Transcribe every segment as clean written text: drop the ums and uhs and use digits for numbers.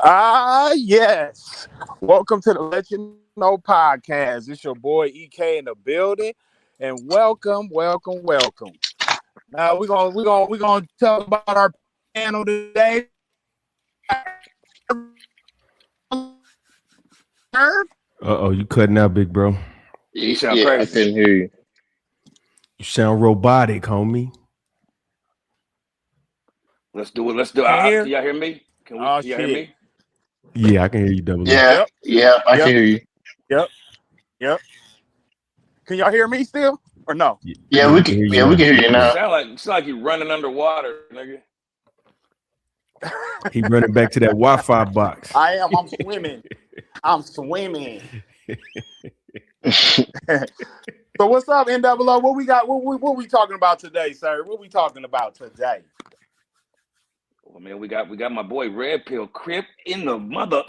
Yes. Welcome to the Letcha podcast. It's your boy EK in the building, and welcome. Now we're gonna talk about our panel today. You cutting out, big bro. You sound crazy. I couldn't hear you. You sound robotic, homie. Let's do it. Can y'all hear me? Can y'all hear me? Yeah, I can hear you, double. I can hear you. Yep. Can y'all hear me still or no? Yeah, we can. Yeah, we can hear you now. It sound like you running underwater, nigga. He running back to that Wi-Fi box. I am. I'm swimming. So what's up, NWO? What we got? What we talking about today, sir? What we talking about today? Well, man, we got my boy Red Pill Crip in the mother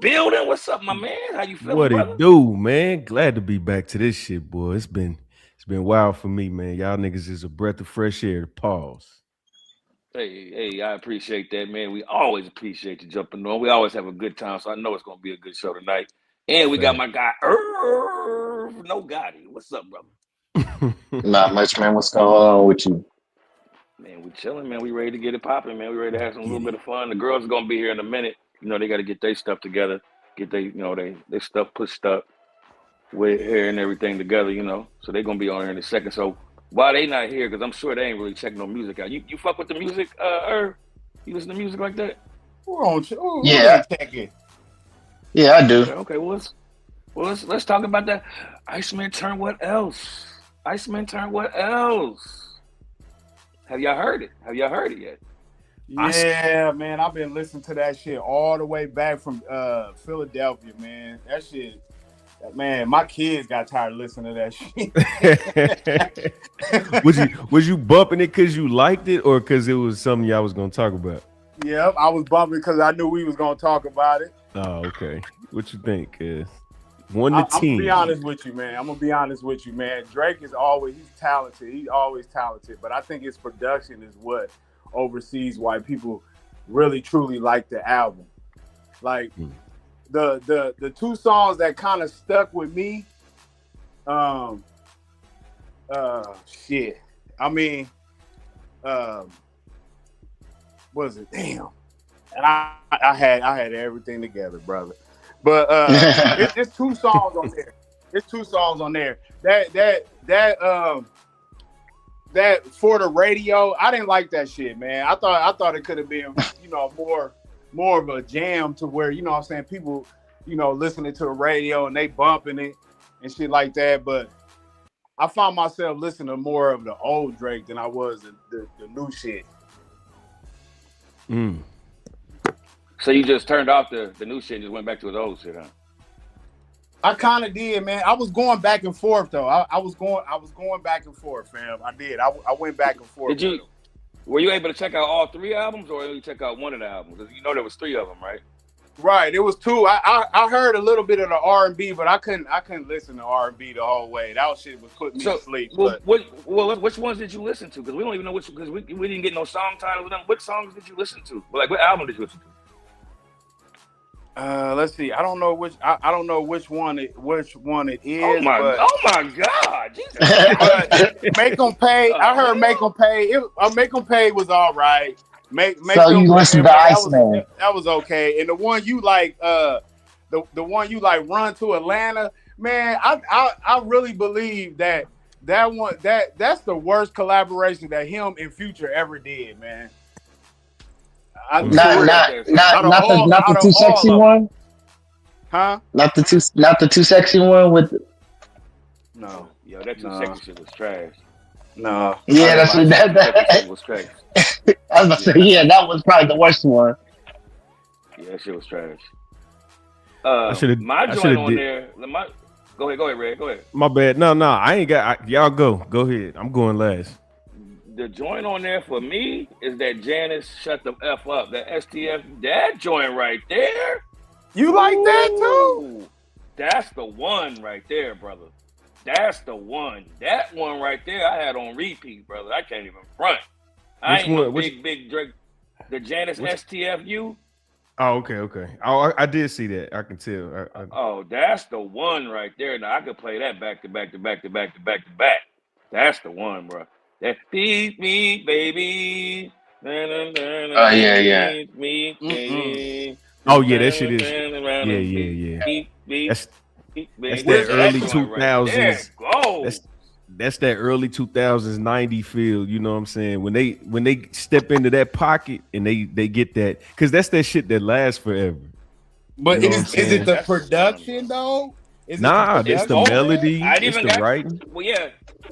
building. What's up, my man? How you feeling, What brother? it do, man? Glad to be back to this shit, boy. It's been wild for me, man. Y'all niggas is a breath of fresh air. Pause. Hey, I appreciate that, man. We always appreciate you jumping on. We always have a good time, so I know it's gonna be a good show tonight. And we got my guy No Gotti. What's up, brother? Not much, man. What's going on with you? Man, we chilling, man. We ready to get it popping, man. We ready to have a little bit of fun. The girls are gonna be here in a minute. You know, they got to get their stuff together, get they stuff pushed up with hair and everything together. You know, so they're gonna be on here in a second. So while they not here, because I'm sure they ain't really checking no music out. You fuck with the music, You listen to music like that? Yeah. Check it. Yeah, I do. Okay, well, let's talk about that. Iceman turn what else? Have y'all heard it? Have y'all heard it yet? Yeah, man. I've been listening to that shit all the way back from Philadelphia, man. That shit, man, my kids got tired of listening to that shit. was you bumping it because you liked it or because it was something y'all was gonna talk about? Yep, I was bumping because I knew we was gonna talk about it. Oh, okay. What you think? 1 to 10. I'm gonna be honest with you, man. Drake is he's talented. He's always talented, but I think his production is what oversees why people really truly like the album. Like the two songs that kind of stuck with me. Shit. I mean, was it? Damn. And I had everything together, brother. But it's two songs on there. That for the radio, I didn't like that shit, man. I thought it could have been, more of a jam to where, you know what I'm saying, people, listening to the radio and they bumping it and shit like that. But I found myself listening to more of the old Drake than I was the new shit. So you just turned off the new shit and just went back to his old shit, huh? I kind of did, man. I was going back and forth though. I was going back and forth, fam. I did. I went back and forth. Were you able to check out all three albums, or you check out one of the albums? Because there was three of them, right? Right. It was two. I heard a little bit of the R&B, but I couldn't listen to R&B the whole way. That shit was putting me to sleep. Which ones did you listen to? Because we don't even know which. Because we didn't get no song titles. What songs did you listen to? Like, what album did you listen to? Let's see. I don't know which one it is. Oh my God! Jesus. Make them pay. I heard Make them pay. Make them pay was all right. Make so you listen to Iceman. That was okay. And the one you like, the one you like, Run to Atlanta, man. I really believe that one that's the worst collaboration that him and Future ever did, man. Not the too sexy one, huh? Not the too sexy one with. No, yo, that too sexy shit was trash. No, yeah, that shit was trash. I was about to say, yeah, that was probably the worst one. Yeah, that shit was trash. My joint on there. Go ahead, Red. Go ahead. My bad. No, I ain't got. Y'all go ahead. I'm going last. The joint on there for me is that Janice Shut the F Up. That STF, that joint right there. You like that too? That's the one right there, brother. That's the one. That one right there I had on repeat, brother. I can't even front. I ain't no big Drake. The Janice STFU. Oh, okay. Oh, I did see that. I can tell. Oh, that's the one right there. Now I could play that back to back to back to back to back to back. That's the one, bro. That beat me, baby. Oh yeah. Beat me, baby. Oh yeah, that shit is. Yeah. Beat, beat, That's beat, that's baby. that early That two joint right there thousands. goes. That's that early 2000s 90 feel. You know what I'm saying? When they step into that pocket and they get that, because that's that shit that lasts forever. But You know is it the production though? Nah, it's the melody. It's the writing. Well, yeah,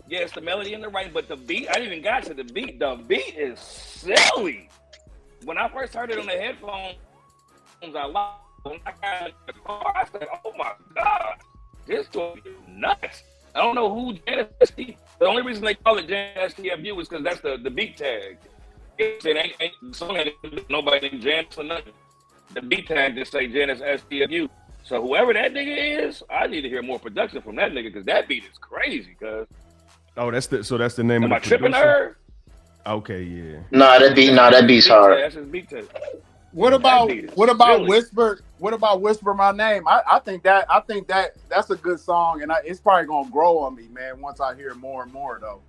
it's the melody and the writing, but the beat. I didn't even got to the beat. The beat is silly. When I first heard it on the headphones, when I got in the car, I said, "Oh my god, this is nuts." I don't know who Janice ST. The only reason they call it Janice STFU is because that's the beat tag. It ain't song ain't nobody named Janice or nothing. The beat tag just say Janice STFU. So whoever that nigga is, I need to hear more production from that nigga because that beat is crazy. Cause that's the name of the am I tripping producer? her? Okay, yeah. Nah, that beat's hard. That's his beat tag. What about silly. Whisper? What about Whisper My Name? I think that's a good song, and it's probably gonna grow on me, man. Once I hear more and more, though.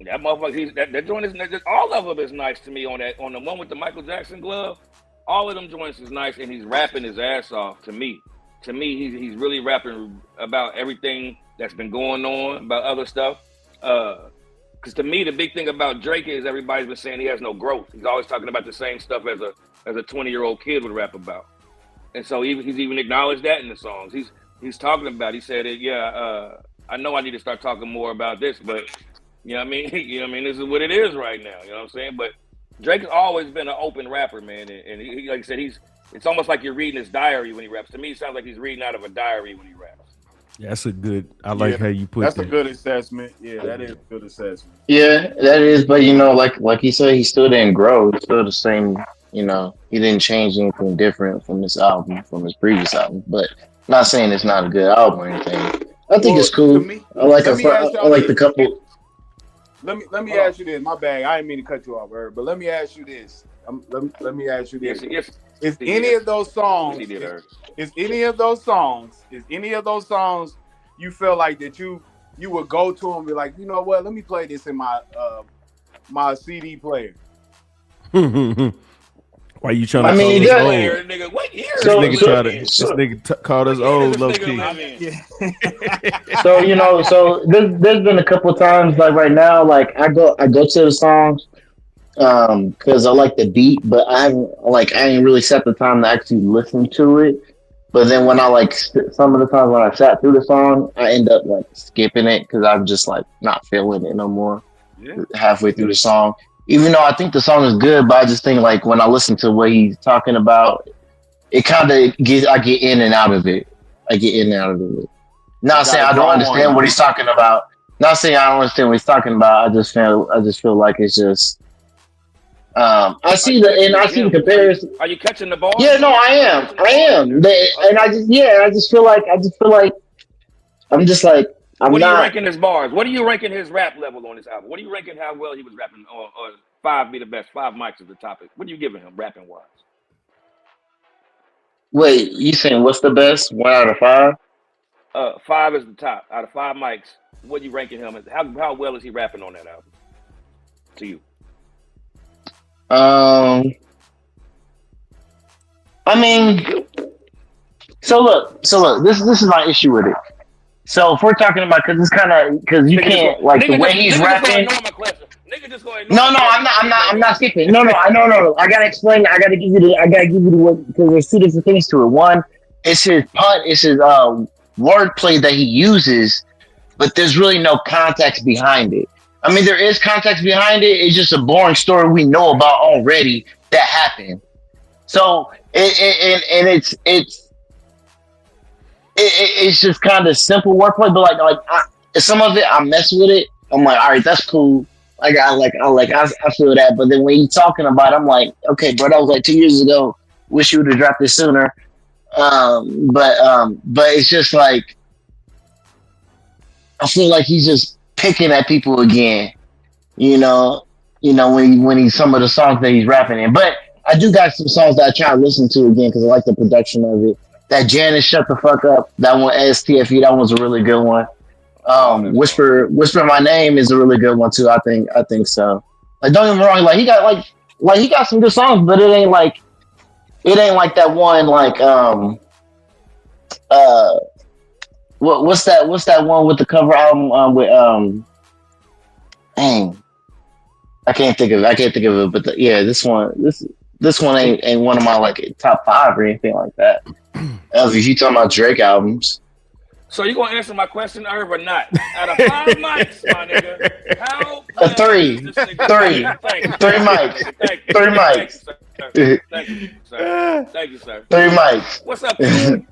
That motherfucker, that joint is all of them is nice to me. On the one with the Michael Jackson glove, all of them joints is nice, and he's rapping his ass off. To me, he's really rapping about everything that's been going on, about other stuff. Because to me, the big thing about Drake is everybody's been saying he has no growth. He's always talking about the same stuff as a 20-year-old kid would rap about. And so he's even acknowledged that in the songs. He's talking about. He said it. Yeah, I know I need to start talking more about this, but you know what I mean. You know what I mean. This is what it is right now. You know what I'm saying. But Drake's always been an open rapper, man. And he like I said, it's almost like you're reading his diary when he raps. To me, it sounds like he's reading out of a diary when he raps. Yeah, that's a good. I like how you put that. That's a good assessment. Yeah, that is a good assessment. Yeah, that is. But like you said, he still didn't grow. He's still the same. He didn't change anything different from this album, from his previous album. But not saying it's not a good album or anything. I think it's cool. I like the couple. Let me ask you this. My bad. I didn't mean to cut you off, Herb, but let me ask you this. Let me ask you this. Yes. Is any of those songs? Is any of those songs you feel like that you would go to and be like, you know what? Let me play this in my my CD player. Why you trying to? I mean, call us old? Nigga, what year? This nigga called us old, low key. So there's been a couple times like right now, like I go to the songs because I like the beat, but I ain't really set the time to actually listen to it. But then when I some of the times when I sat through the song, I end up like skipping it because I'm just like not feeling it no more. Yeah. Halfway through the song. Even though I think the song is good, but I just think like when I listen to what he's talking about, it kind of I get in and out of it. Not saying I don't understand what he's talking about. Not saying I don't understand what he's talking about. I just feel like it's just. I see the comparison. Are you catching the ball? Yeah, no, I am. And I just feel like I'm just like. What are you ranking his bars? What are you ranking his rap level on this album? What are you ranking how well he was rapping? Or 5 be the best? 5 mics is the topic. What are you giving him rapping wise? Wait, you saying what's the best? 1 out of 5? 5 is the top. Out of 5 mics, what are you ranking him? How well is he rapping on that album? To you? I mean, so look. This is my issue with it. So if we're talking about, because you can't like the way he's rapping. No, I'm not skipping. No. I gotta explain. I gotta give you the word because there's 2 different things to it. One, it's his punt. It's his wordplay that he uses, but there's really no context behind it. I mean, there is context behind it. It's just a boring story we know about already that happened. So it's just kind of simple wordplay, but some of it I mess with it. I'm like, all right, that's cool. I feel that. But then when you're talking about it, I'm like, okay, bro, that was like 2 years ago. Wish you would have dropped it sooner. But it's just like I feel like he's just picking at people again. When he's some of the songs that he's rapping in. But I do got some songs that I try to listen to again because I like the production of it. That Janice Shut the Fuck Up. That one STFE. That was a really good one. Whisper My Name is a really good one too. I think so. Like don't get me wrong. Like he got some good songs, but it ain't like that one like what's that one with the cover album with dang. I can't think of it, but this one ain't one of my like top 5 or anything like that. If you talking about Drake albums. So you gonna answer my question, Irv, or not? Out of 5 mics, my nigga, how? 3 mics. 3 mics. Thank you, sir. Thank you, sir. 3 mics. What's up, Q?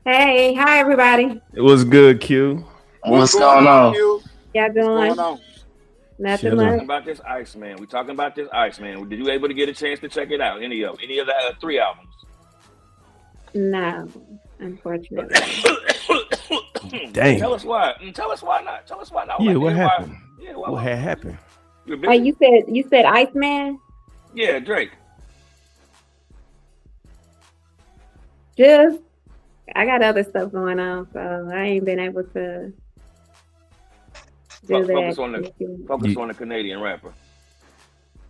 Hey, hi everybody. It was good, Q. What's going on? Y'all What's doing? going on? Nothing We much. talking about this Ice Man. We talking about this Ice Man. Did you able to get a chance to check it out? Any of the 3 albums? No, unfortunately. Dang. Tell us why. Tell us why not. Tell us why not. Yeah, Like, what happened? Why? What had happened? You Oh, you said Iceman? Yeah, Drake. Just I got other stuff going on, so I ain't been able to do Focus that. on the Canadian rapper.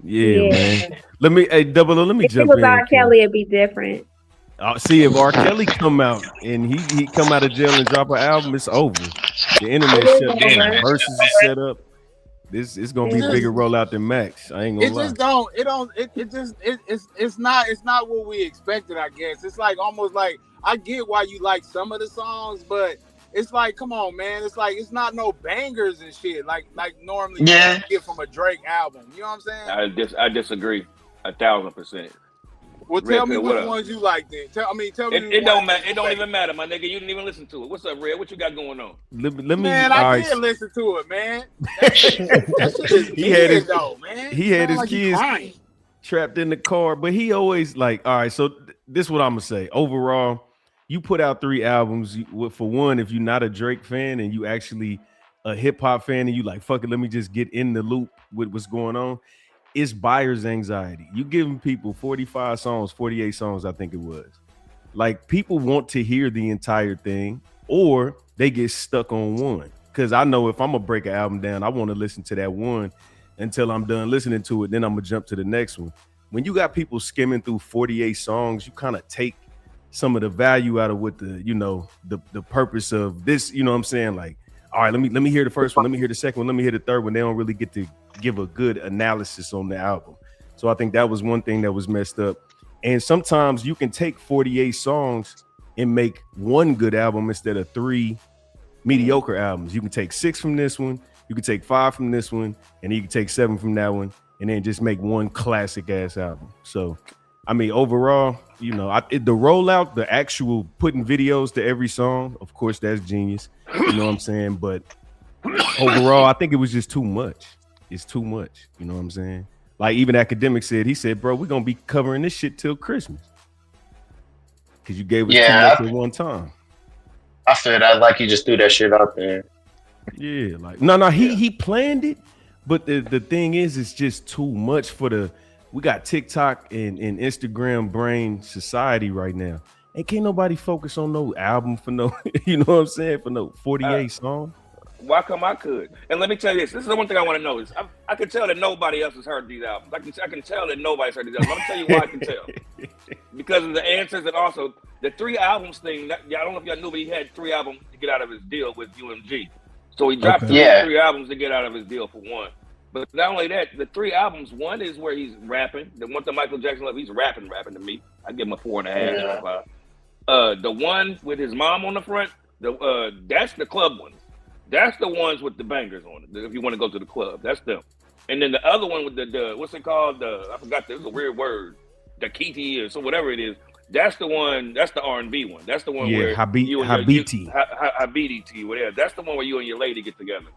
Yeah, man. Let me jump If it was in. R. Kelly, it'd be different. See, if R. Kelly come out and he come out of jail and drop an album, it's over. The internet shut down. Verses is set up. This is gonna be a bigger rollout than Max. I ain't gonna lie. It's not what we expected, I guess. It's like almost like I get why you like some of the songs, but it's like, come on, man. It's like it's not no bangers and shit like normally you get from a Drake album. You know what I'm saying? I disagree 1,000%. Well, tell me which ones you like then. Tell me. It don't matter. It don't even matter, my nigga. You didn't even listen to it. What's up, Red? What you got going on? Let me. Man, I did listen to it, man. That shit is big, though, man. He had his kids trapped in the car, but he always like. All right, so this is what I'm gonna say. Overall, you put out 3 albums. For one, if you're not a Drake fan and you actually a hip hop fan and you like, fuck it, let me just get in the loop with what's going on. It's buyer's anxiety. You giving people 45 songs, 48 songs, I think it was. Like people want to hear the entire thing, or they get stuck on one. Because I know if I'm gonna break an album down, I want to listen to that one until I'm done listening to it. Then I'm gonna jump to the next one. When you got people skimming through 48 songs, you kind of take some of the value out of what the purpose of this. You know what I'm saying? Like, all right, let me hear the first one. Let me hear the second one. Let me hear the third one. They don't really get to give a good analysis on the album. So I think that was one thing that was messed up. And sometimes you can take 48 songs and make one good album instead of 3 mediocre albums. You can take 6 from this one, you can take 5 from this one, and you can take 7 from that one, and then just make one classic ass album. So I mean, overall, the rollout, the actual putting videos to every song, of course, that's genius. You know what I'm saying? But overall, I think it was just too much. It's too much. You know what I'm saying? Like even Academic said, bro, we're going to be covering this shit till Christmas. Because you gave us too much at one time. I feel that like you just threw that shit out there. Yeah, like, no, he planned it. But the thing is, it's just too much for we got TikTok and Instagram brain society right now. And can't nobody focus on no album for no, you know what I'm saying, for no 48 songs. Why come I could? And let me tell you this. This is the one thing I want to know is I can tell that nobody else has heard these albums. I can tell that nobody's heard these albums. I'm going to tell you why I can tell. Because of the answers and also the 3 albums thing. I don't know if y'all knew, but he had 3 albums to get out of his deal with UMG. So he dropped 3 albums to get out of his deal for one. But not only that, the 3 albums, one is where he's rapping. The one that Michael Jackson love, he's rapping to me. I give him a 4.5. The one with his mom on the front, that's the club one. That's the ones with the bangers on it. If you want to go to the club, that's them. And then the other one with the what's it called? I forgot. There's a weird word. The Kitty or so whatever it is. That's the one. That's the R&B one. That's the one where you and Habiti, whatever. That's the one where you and your lady get together.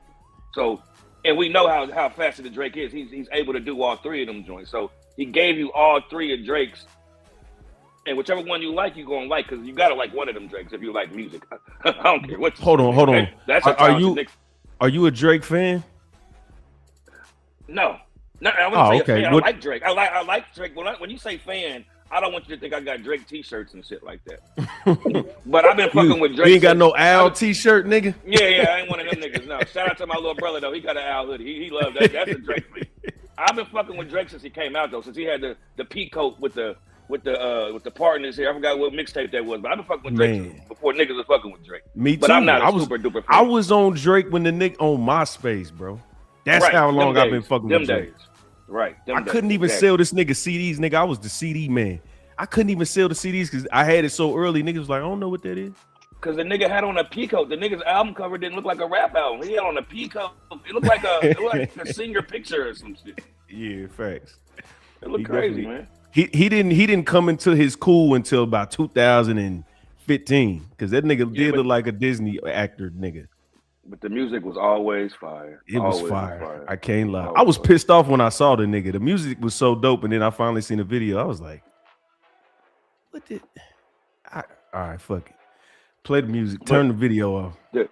So, and we know how fast the Drake is. He's able to do all 3 of them joints. So he gave you all 3 of Drake's. And whichever one you like, you're going to like, because you got to like one of them Drakes if you like music. I don't care what. Hold on. That's are you a Drake fan? No. No, I wouldn't say a fan. I like Drake. I like Drake. When you say fan, I don't want you to think I got Drake T-shirts and shit like that. But I've been fucking with Drake. You ain't got no Al T-shirt, nigga? Yeah, I ain't one of them niggas. No. Shout out to my little brother though. He got an Al hoodie. He loved that. That's a Drake thing. I've been fucking with Drake since he came out though. Since he had the pea coat with the part in his hair. I forgot what mixtape that was, but I've been fucking with Drake before niggas was fucking with Drake. Me too. But I'm not a super duper fan. I was on Drake when the nigga on MySpace, bro. That's how long I've been fucking with Drake. Right. I couldn't even sell this nigga CDs, nigga. I was the CD man. I couldn't even sell the CDs because I had it so early. Niggas was like, I don't know what that is. Because the nigga had on a peacoat. The nigga's album cover didn't look like a rap album. He had on a peacoat. It looked like a senior picture or some shit. Yeah, facts. It looked crazy, man. He didn't come into his cool until about 2015 because that nigga did look like a Disney actor, nigga. But the music was always fire. It was fire. I can't lie. I was pissed off when I saw the nigga. The music was so dope, and then I finally seen the video. I was like, "What did?" All right, fuck it. Play the music. Turn the video off. The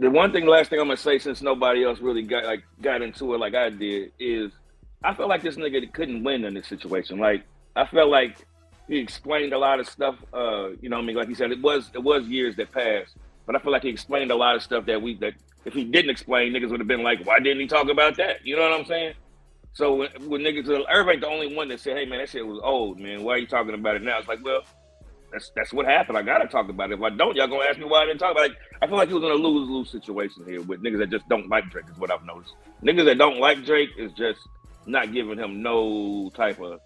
last thing I'm gonna say, since nobody else really got into it like I did, is I felt like this nigga couldn't win in this situation. Like I felt like he explained a lot of stuff. You know what I mean? Like he said, it was years that passed. But I feel like he explained a lot of stuff that if he didn't explain, niggas would have been like, why didn't he talk about that? You know what I'm saying? So when niggas, Irv ain't the only one that said, hey man, that shit was old, man. Why are you talking about it now? It's like, well, that's what happened. I gotta talk about it. If I don't, y'all gonna ask me why I didn't talk about it. I feel like he was in a lose-lose situation here with niggas that just don't like Drake is what I've noticed. Niggas that don't like Drake is just not giving him no type of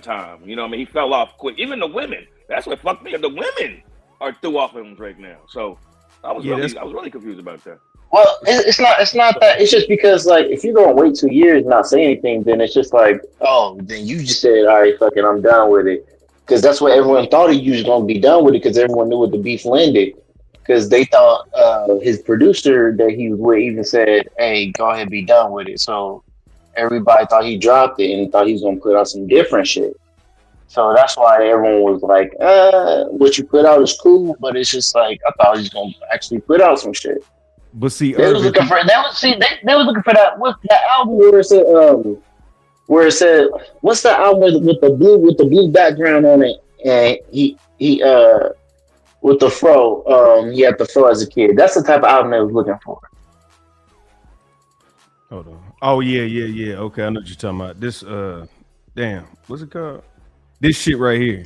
time. You know what I mean? He fell off quick. Even the women. That's what fucked me. The women are threw off him Drake now. So I was really confused about that. Well, it's not that. It's just because like if you're gonna wait 2 years and not say anything, then it's just like, oh, then you just said, all right, fucking, I'm done with it. Because that's what everyone thought he was gonna be done with it. Because everyone knew what the beef landed. Because they thought his producer that he was with even said, hey, go ahead, be done with it. So everybody thought he dropped it and thought he was gonna put out some different shit. So that's why everyone was like, what you put out is cool, but it's just like I thought he was gonna actually put out some shit. But see, they was looking for that what's that album where it said what's the album with the blue background on it, and he with the fro, he had the fro as a kid. That's the type of album they was looking for. Hold on. Oh yeah. Okay, I know what you're talking about. This damn, what's it called? This shit right here.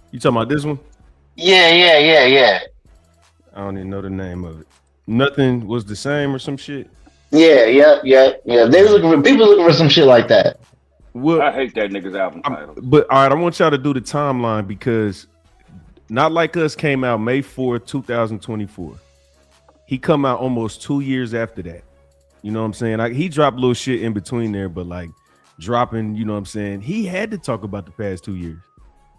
You talking about this one? Yeah. I don't even know the name of it. Nothing was the same or some shit. Yeah. They were people looking for some shit like that. Well, I hate that nigga's album title. But all right, I want y'all to do the timeline because Not Like Us came out May 4th, 2024. He come out almost 2 years after that. You know what I'm saying? He dropped little shit in between there, but like dropping, you know what I'm saying? He had to talk about the past 2 years.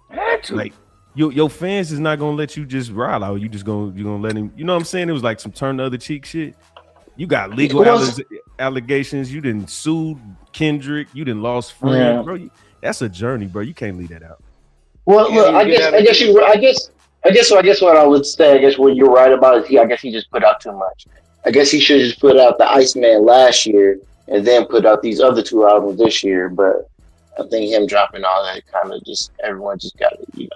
Had to. Like your fans is not gonna let you just ride out. You're gonna let him. You know what I'm saying? It was like some turn the other cheek shit. You got legal allegations. You didn't sue Kendrick. You didn't lost friends, bro. That's a journey, bro. You can't leave that out. Well, look, I guess what I would say, I guess what you're right about is I guess he just put out too much. I guess he should have just put out the Iceman last year and then put out these other two albums this year. But I think him dropping all that kind of just everyone just got to,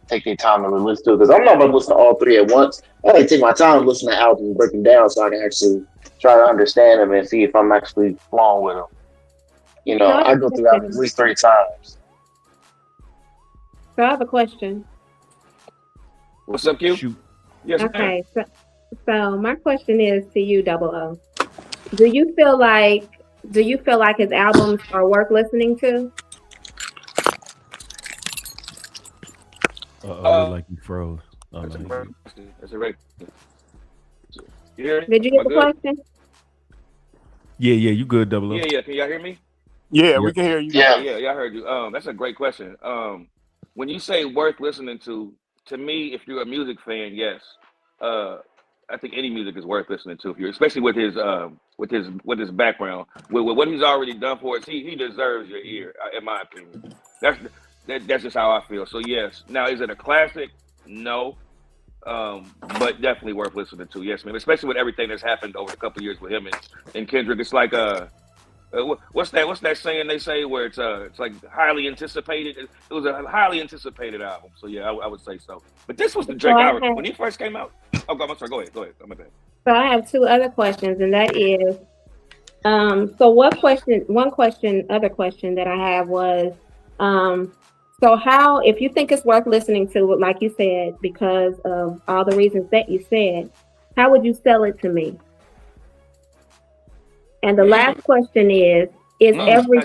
take their time to listen to it. Because I'm not going to listen to all three at once. I like to take my time to listen to albums and break them down so I can actually try to understand them and see if I'm actually flowing with them. I go through albums at least 3 times. So I have a question. What's up, Q? Shoot. Yes, okay, so my question is to you, Double O. Do you feel like his albums are worth listening to? Like you froze. That's a right. Did you get the question? Yeah, you good, Double O. Yeah. Can y'all hear me? Yeah, we can hear you. Yeah, I heard you. That's a great question. When you say worth listening to me, if you're a music fan, yes. I think any music is worth listening to, especially with his background, with what he's already done for us. He deserves your ear, in my opinion. That's just how I feel. So yes. Now, is it a classic? No. But definitely worth listening to. Yes, man. Especially with everything that's happened over a couple of years with him and Kendrick. It's like What's that saying they say where it's like highly anticipated? It was a highly anticipated album. So yeah, I would say so. But this was the Drake album when he first came out. Oh, I'm sorry. Go ahead. I'm bad. So I have two other questions, and that is, so other question that I have was, so how, if you think it's worth listening to, like you said, because of all the reasons that you said, how would you sell it to me? And the last question is every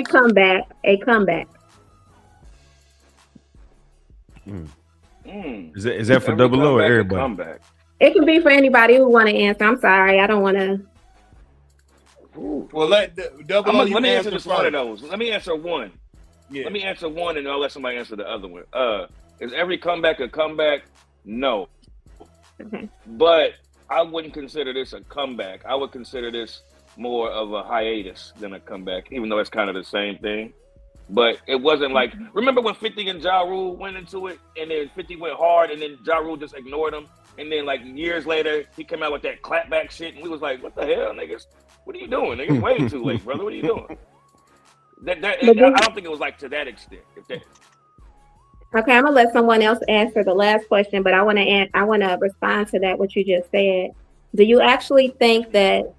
comeback a comeback? Is that for Double O or everybody? Comeback. It can be for anybody who want to answer. I'm sorry, I don't want to. Well, let Double O. Let me answer just one of those. Let me answer one. Yeah. Let me answer one, and I'll let somebody answer the other one. Is every comeback a comeback? No. Okay. But I wouldn't consider this a comeback. I would consider this more of a hiatus than a comeback, even though it's kind of the same thing. But it wasn't like, remember when 50 and Ja Rule went into it, and then 50 went hard, and then Ja Rule just ignored him, and then like years later he came out with that clapback shit, and we was like, what the hell, niggas? What are you doing? Niggas way too late, brother. What are you doing? I don't think it was like to that extent. Okay, I'm gonna let someone else answer the last question, but I want to respond to that what you just said. Do you actually think that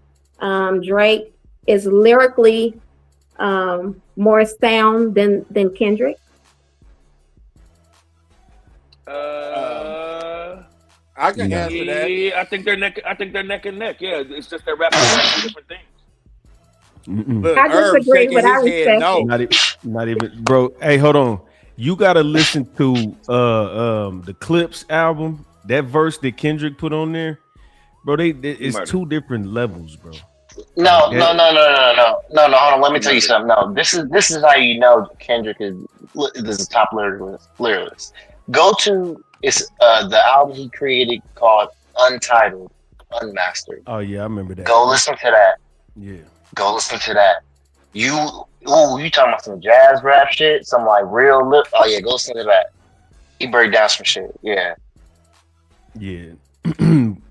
Drake is lyrically more sound than Kendrick? I can answer that. Yeah, I think they're neck and neck. Yeah, it's just they're rapping about different things. Look, I disagree, but I respect it. Not even, bro. Hey, hold on. You gotta listen to the Clips album. That verse that Kendrick put on there, bro. It's two different levels, bro. No. Hold on. Let me tell you something. No, this is how you know Kendrick is a top lyricist. Go to the album he created called Untitled, Unmastered. Oh yeah, I remember that. Go listen to that. Yeah. Go listen to that. You talking about some jazz rap shit? Some like real lip? Oh yeah, go listen to that. He break down some shit. Yeah. Yeah.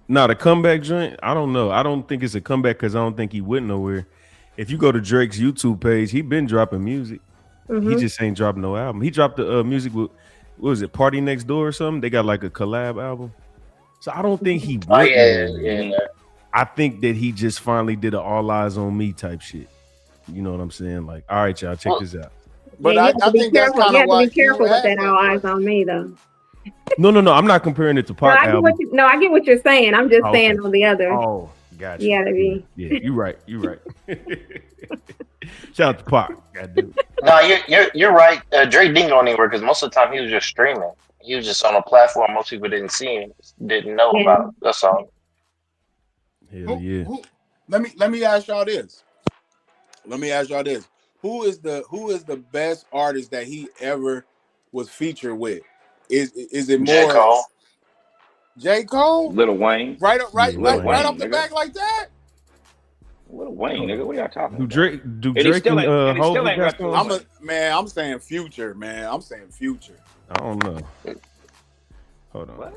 Now the comeback joint, I don't know. I don't think it's a comeback because I don't think he went nowhere. If you go to Drake's YouTube page, he been dropping music. Mm-hmm. He just ain't dropping no album. He dropped the music with, what was it, Party Next Door or something? They got like a collab album. So I don't think he went yeah. I think that he just finally did an All Eyes on Me type shit. You know what I'm saying? Like, all right, y'all, check this out. But I think that's kind of why you have to be careful with that All Eyes on Me, though. No. I'm not comparing it to Park album. I get what you're saying. I'm just saying on the other. Oh, gotcha. You gotta be. Yeah, you're right. Shout out to Park. No, you're right. Drake didn't go anywhere because most of the time he was just streaming. He was just on a platform most people didn't see him, didn't know about. That's all. Hell yeah. Let me ask y'all this. Who is the best artist that he ever was featured with? Is it more J. Cole? Lil Wayne. Right off the back like that? Lil Wayne, nigga. What y'all talking about? Do Drake and Hov? I'm saying Future, man. I don't know. Hold on. What?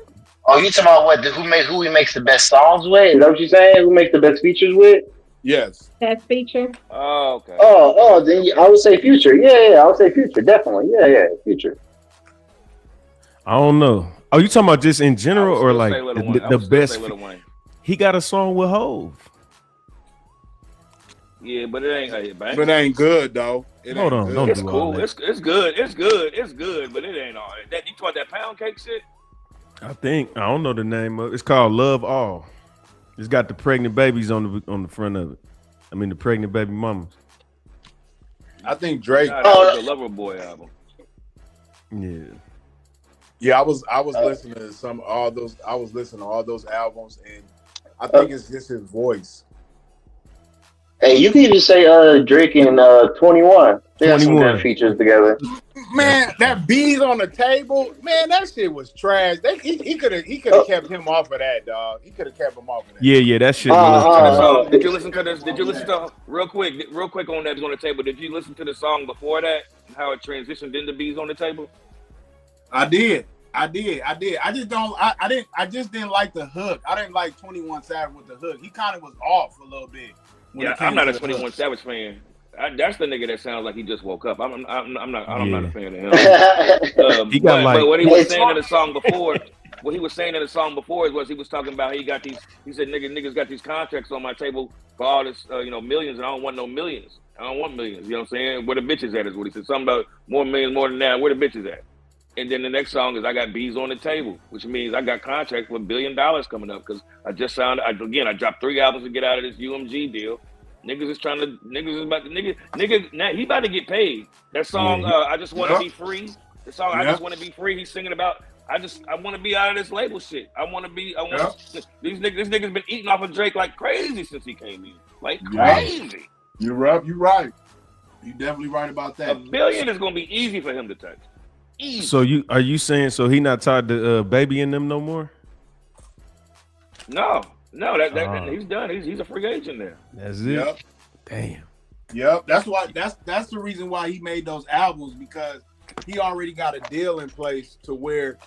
Oh, you talking about what? Who he makes the best songs with? Is that what you're saying? Who makes the best features with? Yes. Best feature. Oh, okay. Oh, then I would say Future. Yeah, I would say Future. Definitely. Yeah, Future. I don't know. Oh, you talking about just in general or like the best? He got a song with Hov. Yeah, but it ain't. But it ain't good though. Hold on, don't it's do cool. all that. It's good, but it ain't all that. You talking that pound cake shit? I don't know the name of it. It's called Love All. It's got the pregnant babies on the front of it. I mean the pregnant baby mamas. I think Drake. That was the Lover Boy album. Yeah. Yeah, I was listening to all those. I was listening to all those albums, and I think it's just his voice. Hey, you can even say Drake and 21. They got some good features together. Man, that bees on the table, man, that shit was trash. He could have kept him off of that, dog. He could have kept him off of that. Yeah, that shit. Did you listen to this? Did you listen to real quick on that Bees on the Table? Did you listen to the song before that? How it transitioned into Bees on the Table? I did. I did. I just didn't like the hook. I didn't like 21 Savage with the hook. He kind of was off a little bit. Yeah, I'm not a 21 Savage fan. That's the nigga that sounds like he just woke up. I'm not a fan of him. He got but what he was saying in the song before, what he was saying in the song before was he was talking about he got these. He said niggas got these contracts on my table for all this, millions, and I don't want no millions. I don't want millions. You know what I'm saying? Where the bitches at is what he said. Something about more millions, more than that. Where the bitches at? And then the next song is I got B's on the table, which means I got contracts with $1 billion coming up because I just signed. I dropped 3 albums to get out of this UMG deal. Niggas is now he about to get paid. That song, I just want to be free. The song, I just want to be free. He's singing about I want to be out of this label shit. This nigga's been eating off of Drake like crazy since he came in, like crazy. You're right. You're definitely right about that. $1 billion is gonna be easy for him to touch. Easy. So are you saying he not tied to Baby in them no more? No, he's done. He's a free agent there. That's it. Yep. Damn. Yep. That's why. That's the reason why he made those albums, because he already got a deal in place to where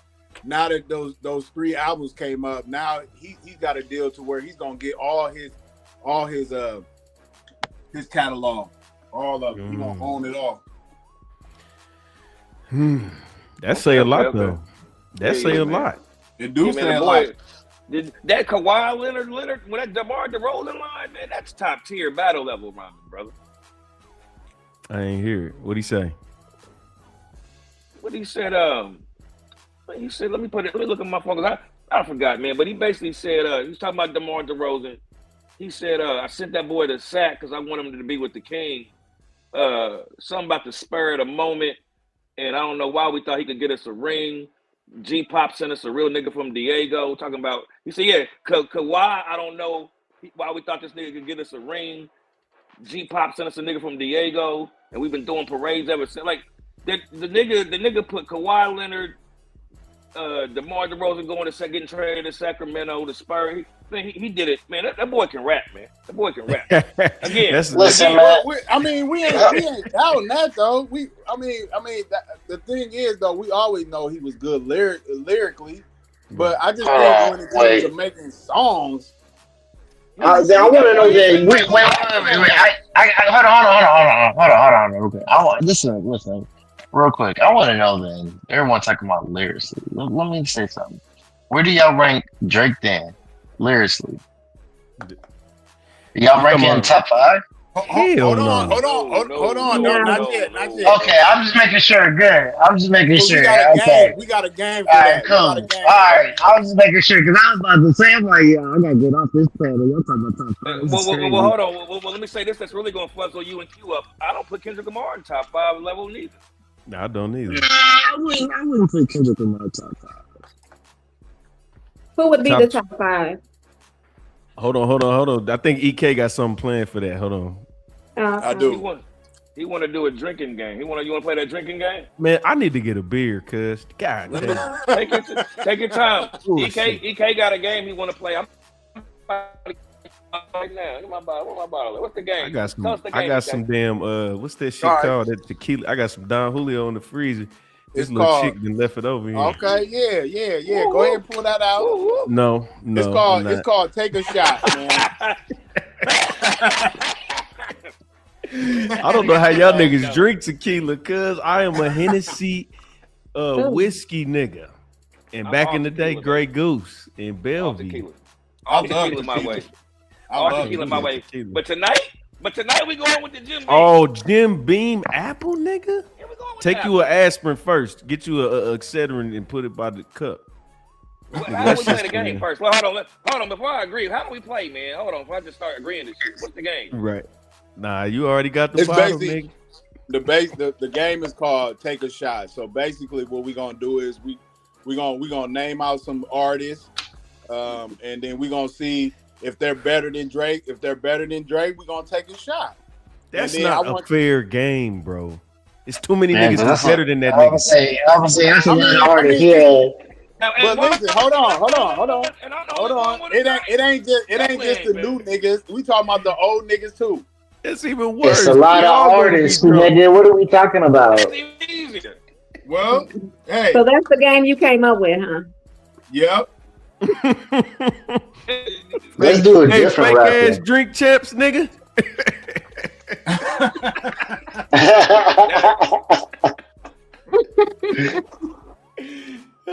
now that those 3 albums came up, now he's got a deal to where he's gonna get all his catalog, all of it. He's gonna own it all. That say a lot though. That say a lot. It do say a lot. That Kawhi Leonard, when that DeMar DeRozan line, man, that's top tier battle level rhyming, brother. I ain't hear it. What'd he say? What he said? He said, let me look at my phone. I forgot, man. But he basically said, he was talking about DeMar DeRozan. He said, I sent that boy to sack because I want him to be with the king. Something about the spur of the moment. And I don't know why we thought he could get us a ring. G-Pop sent us a real nigga from Diego talking about, he said, yeah, Kawhi, I don't know why we thought this nigga could get us a ring. G-Pop sent us a nigga from Diego, and we've been doing parades ever since. Like, the nigga put Kawhi Leonard, DeMar DeRozan going to getting traded to Sacramento, the Spurs. He did it, man. That boy can rap, man. That boy can rap. Again, listen, man. We ain't doubting that though. The thing is though, we always know he was good lyrically, but I just think when it comes to making songs, I want to know that. Wait. Hold on. Okay, listen. Real quick, I want to know then. Everyone talking about lyrically. Let me say something. Where do y'all rank Drake then, lyrically? Y'all rank in top 5? Hold on. No, not yet. Okay, I'm just making sure. Good. I'm just making sure. We got a game for all that. Right, cool. All right, I was just making sure because I was about to say, I'm like, I gotta get off this panel. Y'all talking about top 5. Well, hold on. Well, let me say this. That's really gonna fuzzle you and Q up. I don't put Kendrick Lamar in top 5 level neither. No, I don't either. I wouldn't put Kendrick in my top 5. Who would be the top 5? Hold on. I think EK got something planned for that. Hold on. I do. He want to do a drinking game. You want to play that drinking game? Man, I need to get a beer, cuz. God damn. Take your time. EK got a game he want to play. I'm right now. Where's my bottle? What's the game? I got some damn what's that shit called? That tequila. I got some Don Julio in the freezer. This little chick then left it over here. Okay, yeah. Go ahead and pull that out. No. It's called Take a Shot, man. I don't know how y'all niggas drink tequila, cuz I am a Hennessy whiskey nigga. And back in the day, Grey Goose in Bellevue. All tequila my way. All tequila my way. But tonight we going with the Jim Beam. Oh, Jim Beam apple, nigga? Take you an aspirin first. Get you a Excedrin and put it by the cup. How do we play the game first? Well, hold on. Before I agree, how do we play, man? Hold on. Before I just start agreeing to shit. What's the game? Right. Nah, you already got the bottle, nigga. The game is called Take a Shot. So basically what we're gonna do is we're gonna name out some artists, and then we're gonna see if they're better than Drake. If they're better than Drake, we're gonna take a shot. That's not a fair game, bro. It's too many niggas that's better than that nigga. I would say that's a little harder here. But listen, hold on. It ain't just the new niggas. We talking about the old niggas too. It's even worse. It's a lot of artists. Nigga, what are we talking about? Well, hey. So that's the game you came up with, huh? Yep. Let's do a different fake rapper. ass drink champs, nigga.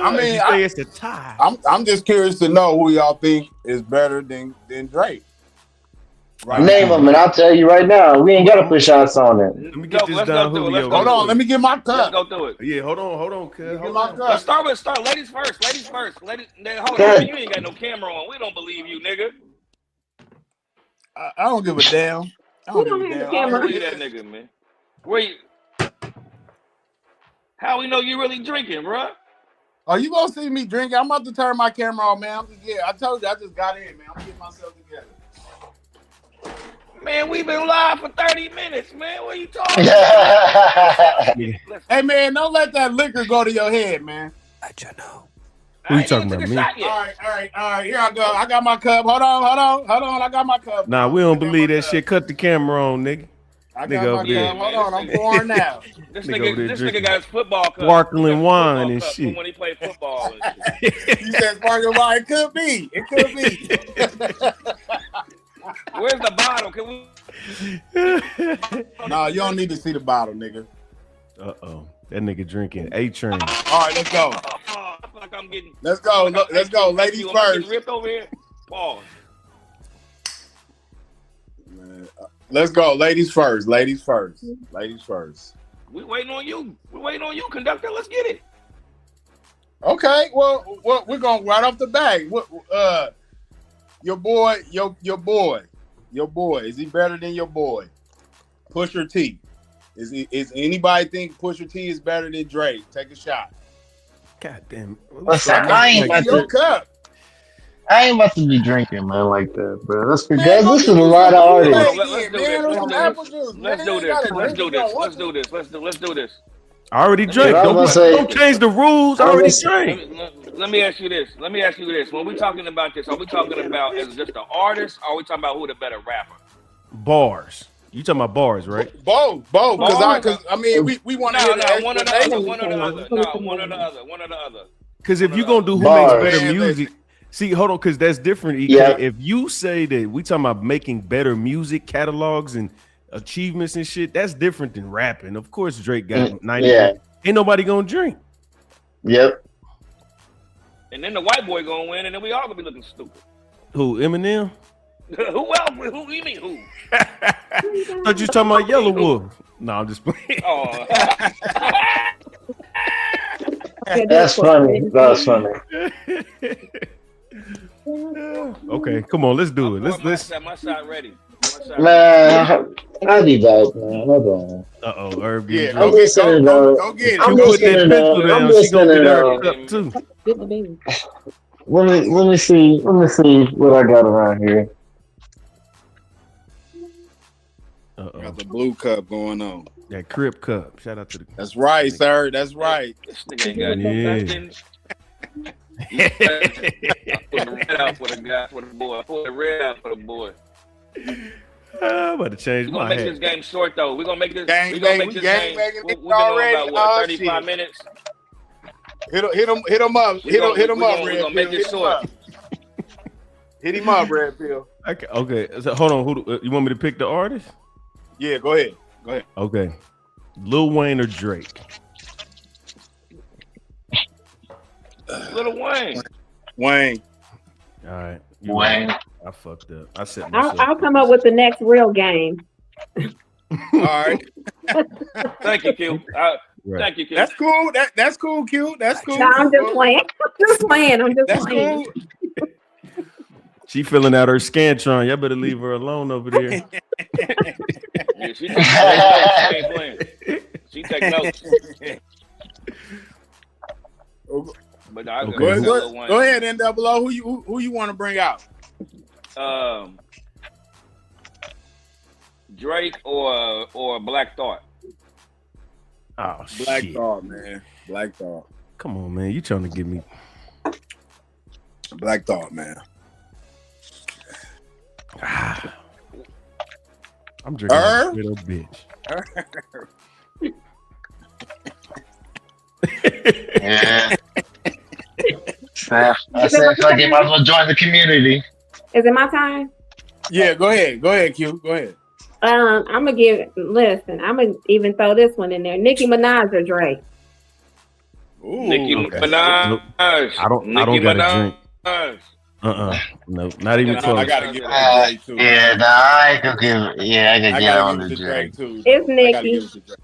I mean, say it's a tie. I'm just curious to know who y'all think is better than Drake. Right. Name them, and I'll tell you right now. We ain't gotta put shots on it. Let me get this down, Julio. Hold on, let me get my cup. Let's go through it. Yeah, hold on, cuz. Let's start. Ladies first. Hold on, you ain't got no camera on. We don't believe you, nigga. I don't give a damn. I don't give a damn. I don't believe that nigga, man. Wait. How we know you really drinking, bro? Oh, you gonna see me drinking? I'm about to turn my camera on, man. I told you, I just got in, man. I'm getting myself together. Man, we've been live for 30 minutes, man. What are you talking about? Hey, man, don't let that liquor go to your head, man. Let you know. Who you talking about, me? All right. Here I go. I got my cup. Hold on. I got my cup. Nah, we don't believe that shit. Cut the camera on, nigga. I got my cup. Hold on. I'm pouring now. This nigga got his football cup. Sparkling wine and shit. When he played football and shit. You said sparkling wine. It could be. Where's the bottle? Can we? No, you don't need to see the bottle, nigga. Uh-oh. That nigga drinking A-Train. All right, let's go. I feel like I'm getting. Let's go. Let's go. Ladies first. Ripped over here. Pause. Man, let's go. Ladies first. We waiting on you. Conductor. Let's get it. Okay. Well, we're going right off the bat. Your boy. Is he better than your boy? Pusha T. Is anybody think Pusha T is better than Drake? Take a shot. God damn. I ain't about to be drinking, man, like that, bro. This is a lot of artists. Let's do this. I already drank. Don't change the rules. I already drank. Let me ask you this. When we talking about this, are we talking about as just the artist, or are we talking about who the better rapper? Bars. You talking about bars, right? Both. Because I mean, we want to hear one or the other. Because if you're gonna do who makes better music, see, hold on, because that's different. EK. Yeah. If you say that we talking about making better music catalogs and achievements and shit, that's different than rapping. Of course, Drake got 90. Yeah. Ain't nobody gonna drink. Yep. And then the white boy gonna win, and then we all gonna be looking stupid. Who? Eminem? Who else? Who you mean? Who? Thought you talking about Yellow Wolf. No, I'm just playing. Oh. That's funny. Okay, come on, let's do it. Let's. My shot ready. Man, I'll be back, man. Hold on. Uh-oh, Irby. Yeah, I'm listening. Go get it. I'm listening. Let me see what I got around here. Uh-oh. Got the blue cup going on. That Crip cup. Shout out to the. That's right, sir. That's right. This nigga ain't got nothing. Put the red out for the guy, for the boy. Put the red out for the boy. I'm about to change my hat. We're gonna make this game short though. We're gonna make this game. We've been on about what, 35 minutes. Hit him up. Hit him up, Red. We're gonna make it short. Hit him up, Red Pill. Okay. So hold on. Who you want me to pick the artist? Yeah, go ahead. Okay. Lil Wayne or Drake? Lil Wayne. Wayne. All right. Wayne. I fucked up. I said I'll come up with the next real game. All right. Thank you, Q. Thank you, Q. That's cool. That's cool, Q. That's cool. No, I'm just playing. I'm just That's playing. cool. She filling out her Scantron. Y'all better leave her alone over there. Yeah, she ain't playing. She take notes. But go ahead, NWO. Who you want to bring out? Drake or Black Thought? Oh, Black shit. Thought, man. Black Thought. Come on, man. You trying to get me? Black Thought, man. I'm drinking a little bitch. Yeah. I said, fuck it, might as well join the community. Is it my time? Yeah, go ahead. Go ahead, Q. Go ahead. I'm gonna I'm gonna even throw this one in there. Nicki Minaj or Drake? Ooh, Nicki Minaj. Nope. I don't gotta drink. No, not even close. I gotta give it to Drake too. Yeah, nah, I could give. Yeah, I could I get gotta on give it the to Drake. Drake too. It's I gotta Nicki. give it to Drake.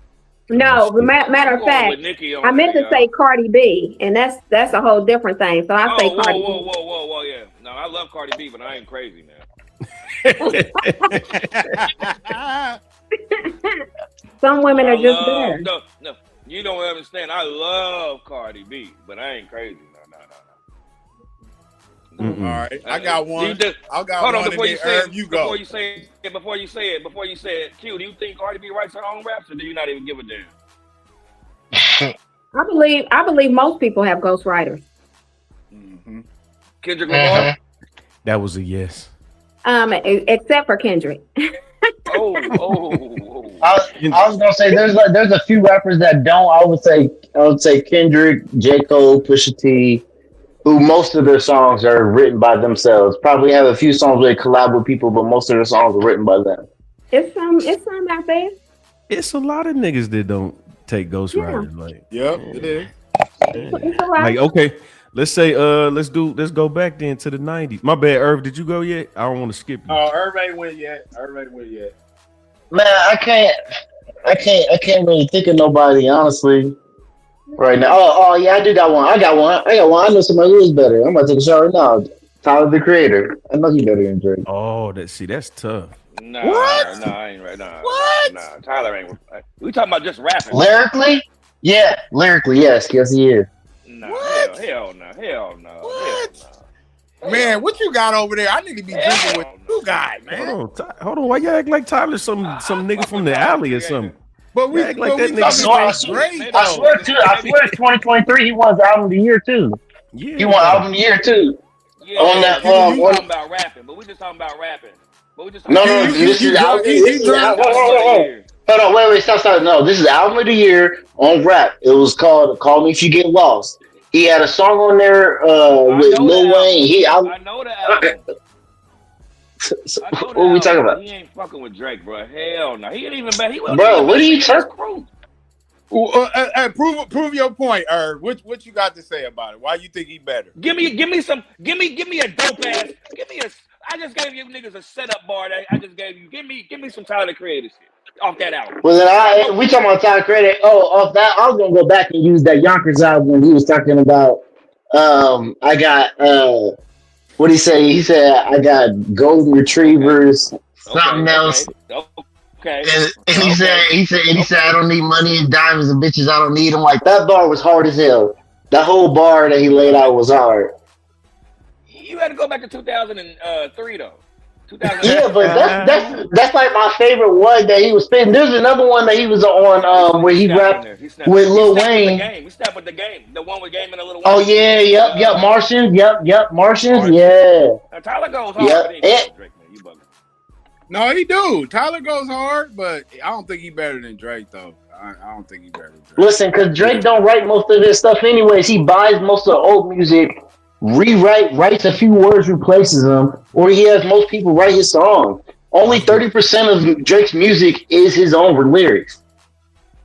No, matter of fact, I meant to say Cardi B, and that's a whole different thing. So I say Cardi B. Whoa, yeah. No, I love Cardi B, but I ain't crazy now. Some women are just better. No, you don't understand. I love Cardi B, but I ain't crazy. No. All right, I got one. Hold on, before you say it, before you say it, Q, do you think Cardi B writes her own raps, or do you not even give a damn? I believe most people have ghostwriters. Mm-hmm. Kendrick Lamar? That was a yes. Except for Kendrick. I was gonna say there's a few rappers that don't. I would say Kendrick, J. Cole, Pusha T, who most of their songs are written by themselves. Probably have a few songs where they collab with people, but most of their songs are written by them. It's some out there. It's a lot of niggas that don't take ghostwriters. Yeah. It is. It's a lot. Like, okay, let's say let's go back then to the 90s. My bad, Irv, did you go yet? I don't want to skip you. Oh, Irv ain't win yet. Man, I can't really think of nobody, honestly, right now. Oh yeah, I do got one. I got one. I know somebody who is better. I'm about to take a shower now. Tyler, the Creator. I know he's better than Drake. Oh, that's tough. Nah, What? Nah, I ain't right. Nah, What? Nah, Tyler ain't. We talking about just rapping. Lyrically? Yeah, lyrically, yes, he is. Nah, What? hell no. What? Man, what you got over there? I need to be drinking with you guys, man. Hold on. Why you act like Tyler some nigga from the alley or something? But we act like that we nigga. I talking swear, I swear, it's 2023. He won the album of the year too. Yeah. He won album of the year too. Yeah, On that, you talking about rapping, but we just talking about rapping. No, this is album. Hold on, wait, stop. No, this is album of the year on rap. It was called "Call Me If You Get Lost." He had a song on there with Lil Wayne. I know the album. What are we talking about? He ain't fucking with Drake, bro. Hell no. He ain't even bad. Bro, what are you talking? Prove your point, Irv. What you got to say about it? Why you think he better? Give me a dope ass. I just gave you niggas a setup bar that I just gave you. Give me some Tyler the Creator shit off that album. Well, then we talking about Tyler Creator. Oh, off that, I was gonna go back and use that Yonkers album when he was talking about. I got what he say? He said I got golden retrievers, something else. Okay. And he said I don't need money and diamonds and bitches. I don't need them. Like that bar was hard as hell. That whole bar that he laid out was hard. You had to go back to 2003 though. Yeah, but that's like my favorite one that he was spitting. There's another one that he was on where he rapped with Lil Wayne. We stepped with the game. The one with Game and a Little Wayne. Oh yeah, yep, Martians, yep, Martians, yeah. Tyler goes hard. Drake, man. You bugging. No, he do. Tyler goes hard, but I don't think he better than Drake though. I don't think he better than Drake. Listen, because Drake don't write most of his stuff anyways. He buys most of the old music, writes a few words, replaces them, or he has most people write his song. Only 30% of Drake's music is his own lyrics.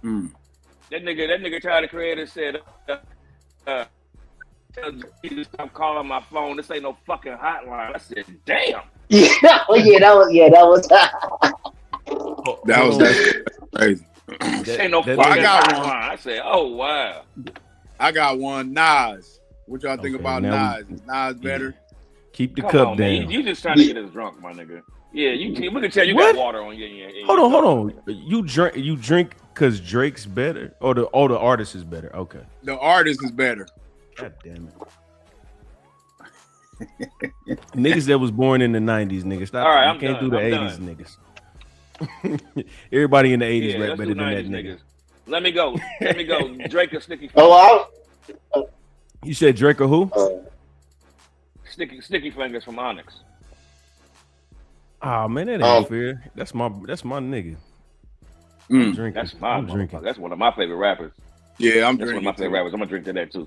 That nigga Tyler the Creator said, "Stop calling my phone. This ain't no fucking hotline." I said, "Damn." Yeah, that was crazy. This ain't no fucking hotline. I said, "Oh wow." I got one. Nas. What y'all think about Nas? Is Nas better? Keep the cup down. You just trying to get us drunk, my nigga. Yeah, we can tell you got water on you. Hold on. You drink because Drake's better, or the artist is better. Okay. The artist is better. God damn it. Niggas that was born in the 90s, niggas. Stop. All right, you I'm can't done. do the I'm 80s niggas. Everybody in the 80s rap better than that 90s nigga. Let me go. Drake or Sticky Fingers. You said Drake or who? Sticky Fingers from Onyx. Oh man, that ain't fair. That's my nigga. That's one of my favorite rappers. Yeah, I'm That's one drinking. of my favorite rappers. I'm gonna drink to that too.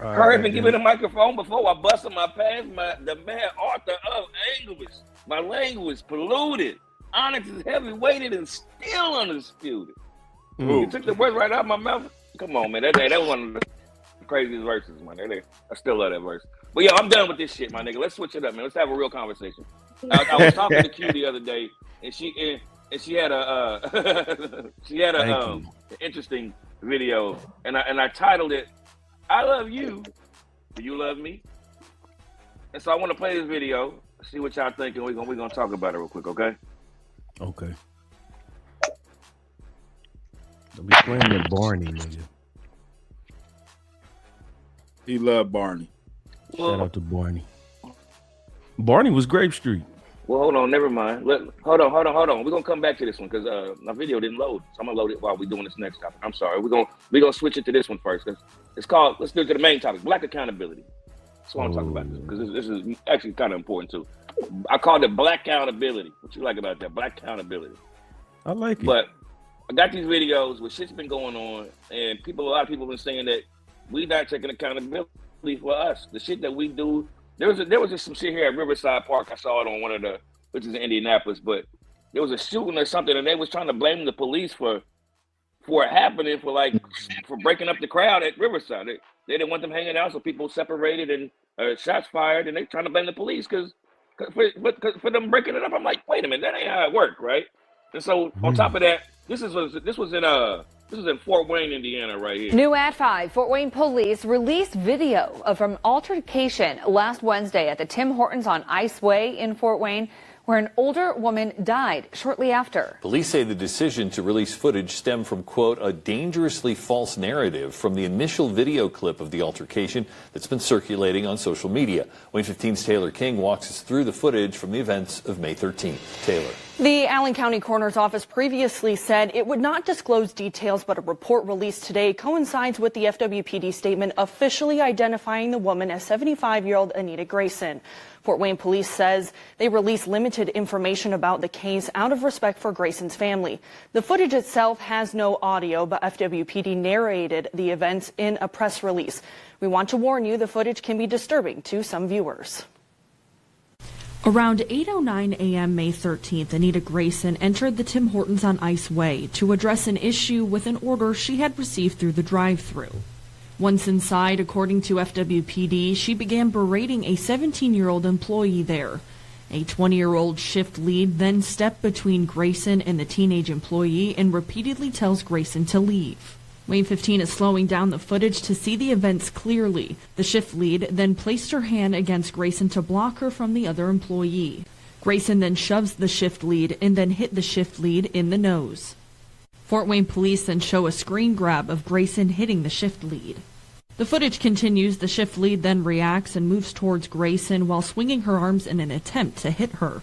All Hurry up right, and give me the microphone before I bust in my pants. The man author of anguish. My language polluted. Onyx is heavy weighted and still undisputed. You took the words right out of my mouth. Come on, man. That was one of the craziest verses, man. I still love that verse. But yeah, I'm done with this shit, my nigga. Let's switch it up, man. Let's have a real conversation. I was talking to Q the other day, and she had a an interesting video, and I titled it, "I love you, do you love me?" And so I want to play this video, see what y'all think, and we're gonna talk about it real quick, okay? Okay. Don't be playing with Barney, nigga. He loved Barney. Shout out to Barney. Barney was Grape Street. Well, hold on, never mind. Hold on. We're gonna come back to this one because my video didn't load. So I'm gonna load it while we're doing this next topic. I'm sorry. We're gonna switch it to this one first. It's called, let's do it to the main topic, Black accountability. That's what I'm talking about, because this is actually kind of important too. I called it Black accountability. What you like about that? Black accountability. I like it. But I got these videos where shit's been going on, and a lot of people have been saying that we not taking accountability for us. The shit that we do. There was just some shit here at Riverside Park. I saw it on one of the, which is in Indianapolis, but there was a shooting or something, and they was trying to blame the police for it happening, for breaking up the crowd at Riverside. They didn't want them hanging out, so people separated and shots fired, and they trying to blame the police for them breaking it up. I'm like, wait a minute, that ain't how it worked, right? And so on top of that, this was in Fort Wayne, Indiana, right here. New at 5, Fort Wayne police released video of an altercation last Wednesday at the Tim Hortons on Ice Way in Fort Wayne, where an older woman died shortly after. Police say the decision to release footage stemmed from, quote, a dangerously false narrative from the initial video clip of the altercation that's been circulating on social media. Wayne 15's Taylor King walks us through the footage from the events of May 13th. Taylor. The Allen County Coroner's Office previously said it would not disclose details, but a report released today coincides with the FWPD statement officially identifying the woman as 75-year-old Anita Grayson. Fort Wayne police says they released limited information about the case out of respect for Grayson's family. The footage itself has no audio, but FWPD narrated the events in a press release. We want to warn you, the footage can be disturbing to some viewers. Around 8:09 a.m. May 13th, Anita Grayson entered the Tim Hortons on Ice Way to address an issue with an order she had received through the drive-thru. Once inside, according to FWPD, she began berating a 17-year-old employee there. A 20-year-old shift lead then stepped between Grayson and the teenage employee and repeatedly tells Grayson to leave. Wayne 15 is slowing down the footage to see the events clearly. The shift lead then placed her hand against Grayson to block her from the other employee. Grayson then shoves the shift lead and then hit the shift lead in the nose. Fort Wayne police then show a screen grab of Grayson hitting the shift lead. The footage continues. The shift lead then reacts and moves towards Grayson while swinging her arms in an attempt to hit her.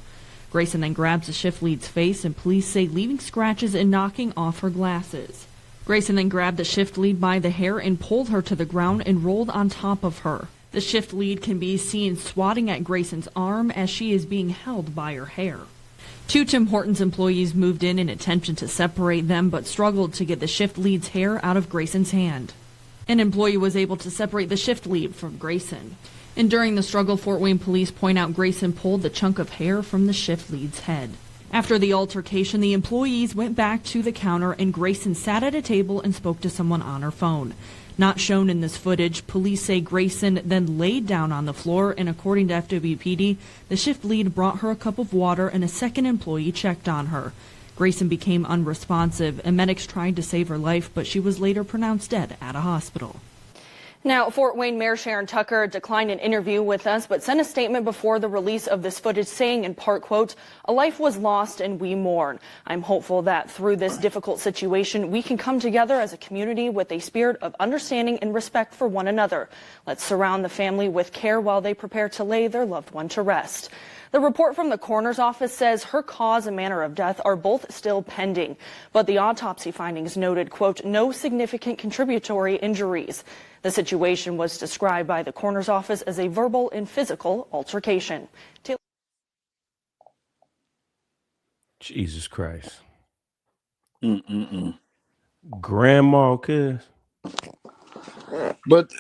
Grayson then grabs the shift lead's face, and police say leaving scratches and knocking off her glasses. Grayson then grabbed the shift lead by the hair and pulled her to the ground and rolled on top of her. The shift lead can be seen swatting at Grayson's arm as she is being held by her hair. Two Tim Hortons employees moved in an attempt to separate them, but struggled to get the shift lead's hair out of Grayson's hand. An employee was able to separate the shift lead from Grayson. And during the struggle, Fort Wayne police point out Grayson pulled the chunk of hair from the shift lead's head. After the altercation, the employees went back to the counter and Grayson sat at a table and spoke to someone on her phone. Not shown in this footage, police say Grayson then laid down on the floor, and according to FWPD, the shift lead brought her a cup of water and a second employee checked on her. Grayson became unresponsive, and medics tried to save her life, but she was later pronounced dead at a hospital. Now, Fort Wayne Mayor Sharon Tucker declined an interview with us, but sent a statement before the release of this footage saying, in part, quote, "A life was lost and we mourn. I'm hopeful that through this difficult situation, we can come together as a community with a spirit of understanding and respect for one another. Let's surround the family with care while they prepare to lay their loved one to rest." The report from the coroner's office says her cause and manner of death are both still pending, but the autopsy findings noted, quote, "no significant contributory injuries." The situation was described by the coroner's office as a verbal and physical altercation. Jesus Christ. grandma, cuz. But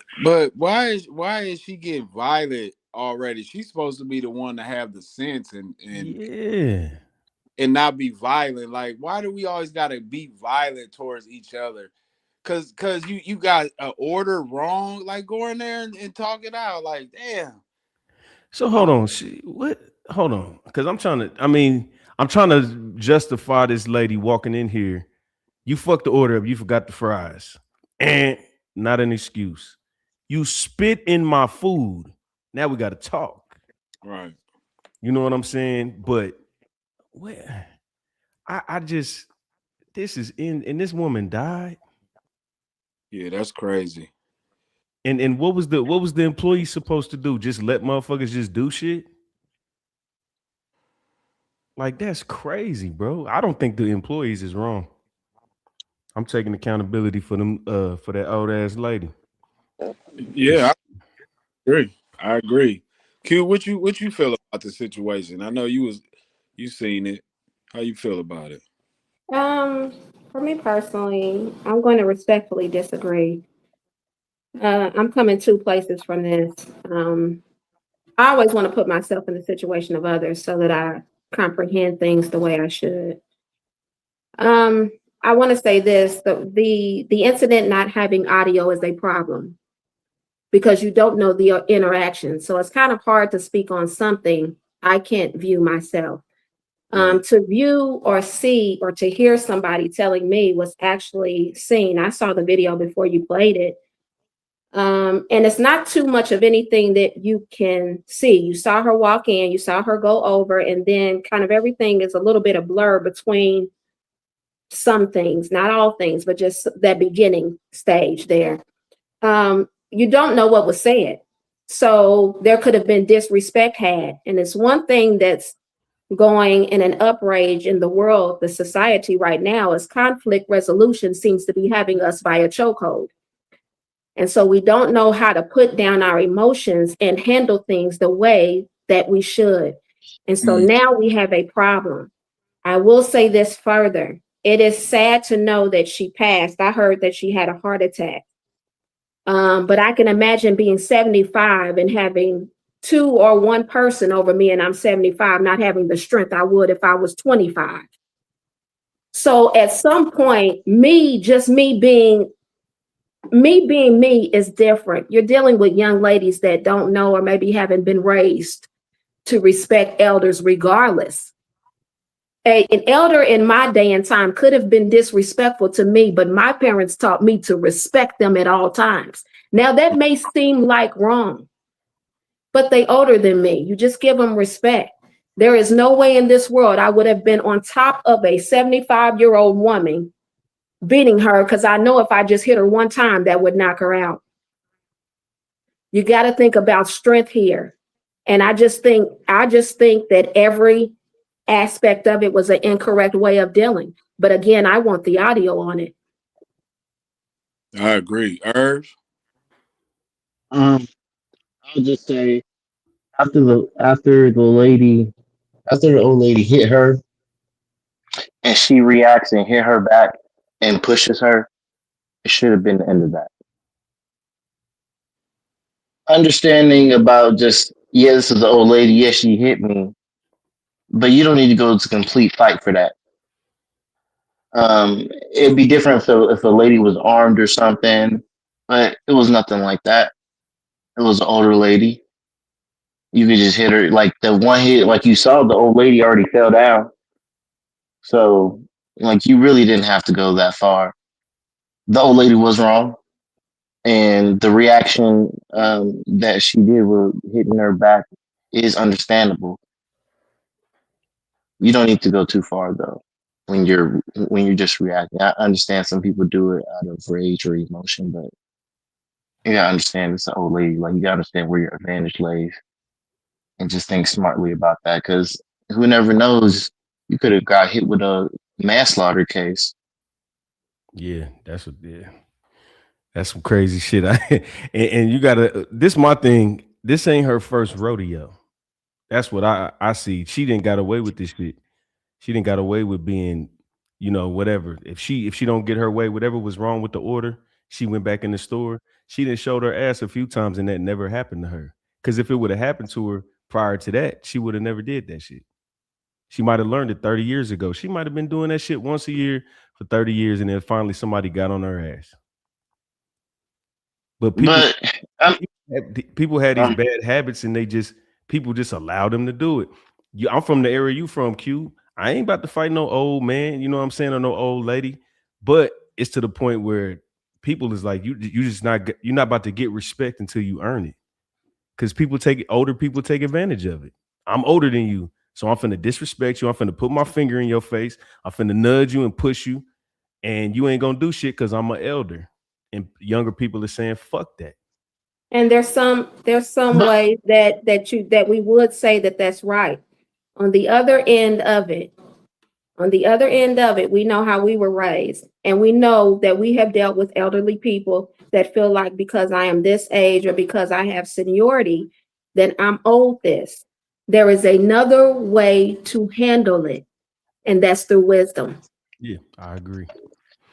why is she getting violent already? She's supposed to be the one to have the sense Yeah. and not be violent. Like, why do we always gotta be violent towards each other? Cause you got an order wrong. Like, go in there and talk it out. Like, damn. So hold on. What? Hold on. Because I'm trying to justify this lady walking in here. You fucked the order up. You forgot the fries. And not an excuse. You spit in my food. Now we got to talk. Right. You know what I'm saying? But where I just this is and this woman died. Yeah, that's crazy. And what was the employee supposed to do? Just let motherfuckers just do shit? Like, that's crazy, bro. I don't think the employees is wrong. I'm taking accountability for them for that old ass lady. Yeah, I agree. Q, what you feel about the situation? I know you seen it. How you feel about it? For me personally, I'm going to respectfully disagree. I'm coming two places from this. I always want to put myself in the situation of others so that I comprehend things the way I should. I want to say this: the incident not having audio is a problem because you don't know the interaction. So it's kind of hard to speak on something I can't view myself. To view or see or to hear somebody telling me what's actually seen. I saw the video before you played it. And it's not too much of anything that you can see. You saw her walk in, you saw her go over, and then kind of everything is a little bit of blur between some things, not all things, but just that beginning stage there. You don't know what was said. So there could have been disrespect had. And it's one thing that's going in an uprage in the world, the society right now, is conflict resolution seems to be having us by a chokehold. And so we don't know how to put down our emotions and handle things the way that we should. And so now we have a problem. I will say this further. It is sad to know that she passed. I heard that she had a heart attack. But I can imagine being 75 and having two or one person over me, and I'm 75, not having the strength I would if I was 25. So at some point, me being me is different. You're dealing with young ladies that don't know or maybe haven't been raised to respect elders regardless. An elder in my day and time could have been disrespectful to me, but my parents taught me to respect them at all times. Now that may seem like wrong, but they older than me. You just give them respect. There is no way in this world I would have been on top of a 75-year-old woman beating her because I know if I just hit her one time, that would knock her out. You got to think about strength here. And I just think that every aspect of it was an incorrect way of dealing. But again, I want the audio on it. I agree. Irv? I'll just say after the old lady hit her and she reacts and hit her back and pushes her, it should have been the end of that. Understanding about just, yeah, this is the old lady, yes, she hit me, but you don't need to go to complete fight for that. It'd be different if a lady was armed or something, but it was nothing like that. It was an older lady. You could just hit her like the one hit, like you saw the old lady already fell down. So like you really didn't have to go that far. The old lady was wrong, and the reaction that she did with hitting her back is understandable. You don't need to go too far though when you're just reacting. I understand some people do it out of rage or emotion, but you gotta understand it's an old lady. Like you gotta understand where your advantage lays and just think smartly about that. Because who never knows, you could have got hit with a manslaughter case. Yeah, that's some crazy shit. And you gotta. This my thing. This ain't her first rodeo. That's what I see. She didn't got away with this shit. She didn't got away with being you know, whatever. If she don't get her way, whatever was wrong with the order, she went back in the store. She didn't show her ass a few times, and that never happened to her. Because if it would have happened to her prior to that, she would have never did that shit. She might have learned it 30 years ago. She might have been doing that shit once a year for 30 years, and then finally somebody got on her ass. But people had these bad habits, and people just allowed them to do it. I'm from the area you from, Q. I ain't about to fight no old man, you know what I'm saying, or no old lady. But it's to the point where people is like, you're not about to get respect until you earn it. Because older people take advantage of it. I'm older than you, so I'm finna disrespect you. I'm finna put my finger in your face. I'm finna nudge you and push you, and you ain't gonna do shit because I'm an elder. And younger people are saying, "Fuck that." And there's some ways that we would say that that's right. On the other end of it, we know how we were raised, and we know that we have dealt with elderly people that feel like because I am this age or because I have seniority, then I'm owed this. There is another way to handle it, and that's through wisdom. Yeah, I agree.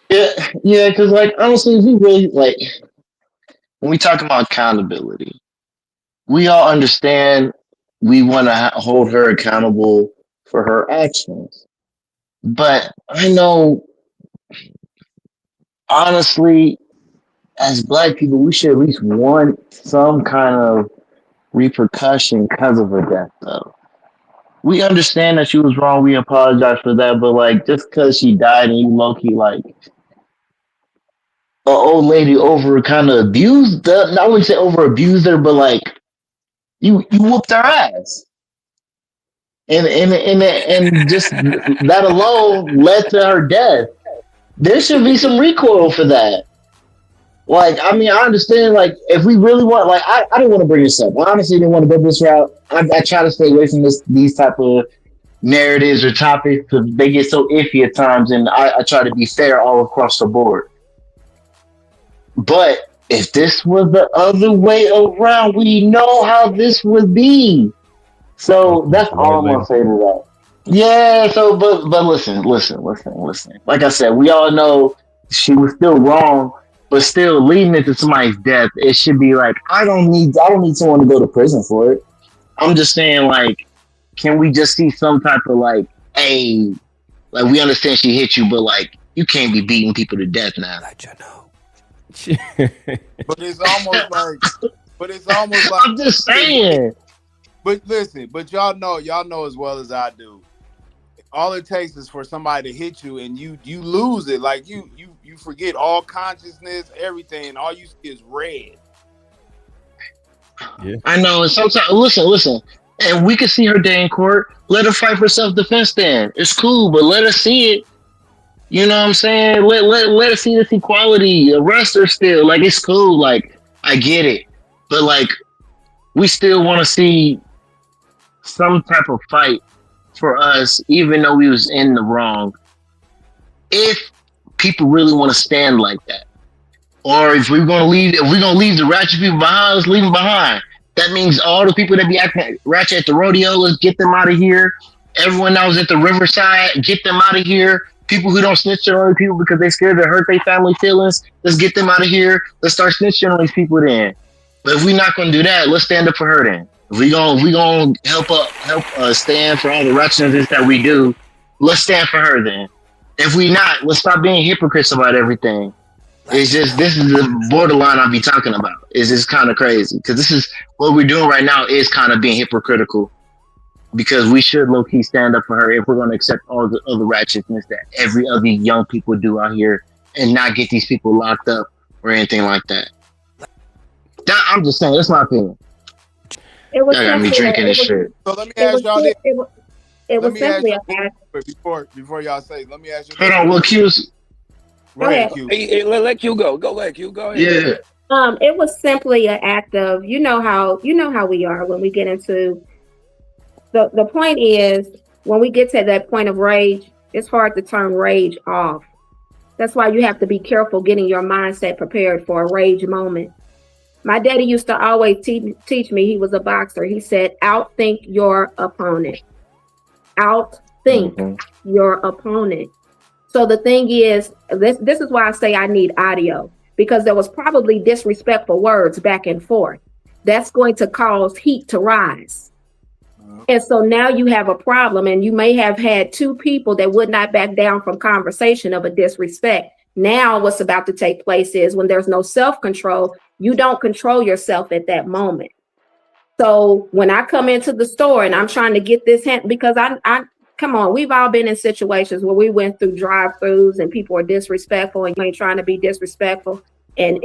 Yeah, because like honestly, we really like when we talk about accountability, we all understand we want to hold her accountable for her actions. But I know, honestly, as Black people, we should at least want some kind of repercussion because of her death, though. We understand that she was wrong. We apologize for that. But, like, just because she died and you low-key, like, an old lady over kind of abused her, not only say over abused her, but, like, you whooped her ass. And just that alone led to her death. There should be some recoil for that. Like, I mean, I understand, like, if we really want, like, I didn't want to bring this up. I honestly didn't want to go this route. I try to stay away from these type of narratives or topics because they get so iffy at times, and I try to be fair all across the board. But if this was the other way around, we know how this would be. So that's all I'm gonna say to that. Yeah. So, but listen. Like I said, we all know she was still wrong, but still leading into somebody's death, it should be like I don't need someone to go to prison for it. I'm just saying, like, can we just see some type of like, hey, like we understand she hit you, but like you can't be beating people to death now. Letcha, no. But it's almost like I'm just saying. But listen, y'all know as well as I do. All it takes is for somebody to hit you and you lose it. Like you forget all consciousness, everything. All you see is red. Yeah, I know. And sometimes, listen, and we can see her day in court. Let her fight for self-defense. Then it's cool, but let her see it. You know what I'm saying? Let her see this equality. Arrest her still. Like it's cool. Like I get it, but like we still want to see some type of fight for us, even though we was in the wrong. If people really want to stand like that, or if we're gonna leave the ratchet people behind, let's leave them behind. That means all the people that be acting ratchet at the rodeo, let's get them out of here. Everyone that was at the riverside, get them out of here. People who don't snitch on other people because they're scared to hurt their family feelings, let's get them out of here. Let's start snitching on these people then. But if we're not gonna do that, let's stand up for her then. If we gonna help stand for all the righteousness that we do, let's stand for her then. If we not, let's stop being hypocrites about everything. It's just this is the borderline I'll be talking about. It's just kind of crazy because this is what we're doing right now is kind of being hypocritical because we should low key stand up for her if we're gonna accept all the other righteousness that every other young people do out here and not get these people locked up or anything like that. I'm just saying, that's my opinion. It was got me drinking this shit. So let me ask y'all this. It was simply a act. Before y'all say, let me ask you. Hold on, what Q's? Go ahead, Q. Hey, let Q go. Go ahead, Q. Go ahead. Yeah. It was simply an act of you know how we are when we get into the point is when we get to that point of rage, it's hard to turn rage off. That's why you have to be careful getting your mindset prepared for a rage moment. My daddy used to always teach me, he was a boxer. He said, outthink your opponent. Outthink your opponent. So the thing is, this is why I say I need audio, because there was probably disrespectful words back and forth. That's going to cause heat to rise. And so now you have a problem, and you may have had two people that would not back down from conversation of a disrespect. Now what's about to take place is when there's no self-control, you don't control yourself at that moment. So when I come into the store and I'm trying to get this hand, because I come on, we've all been in situations where we went through drive-throughs and people are disrespectful and you ain't trying to be disrespectful. And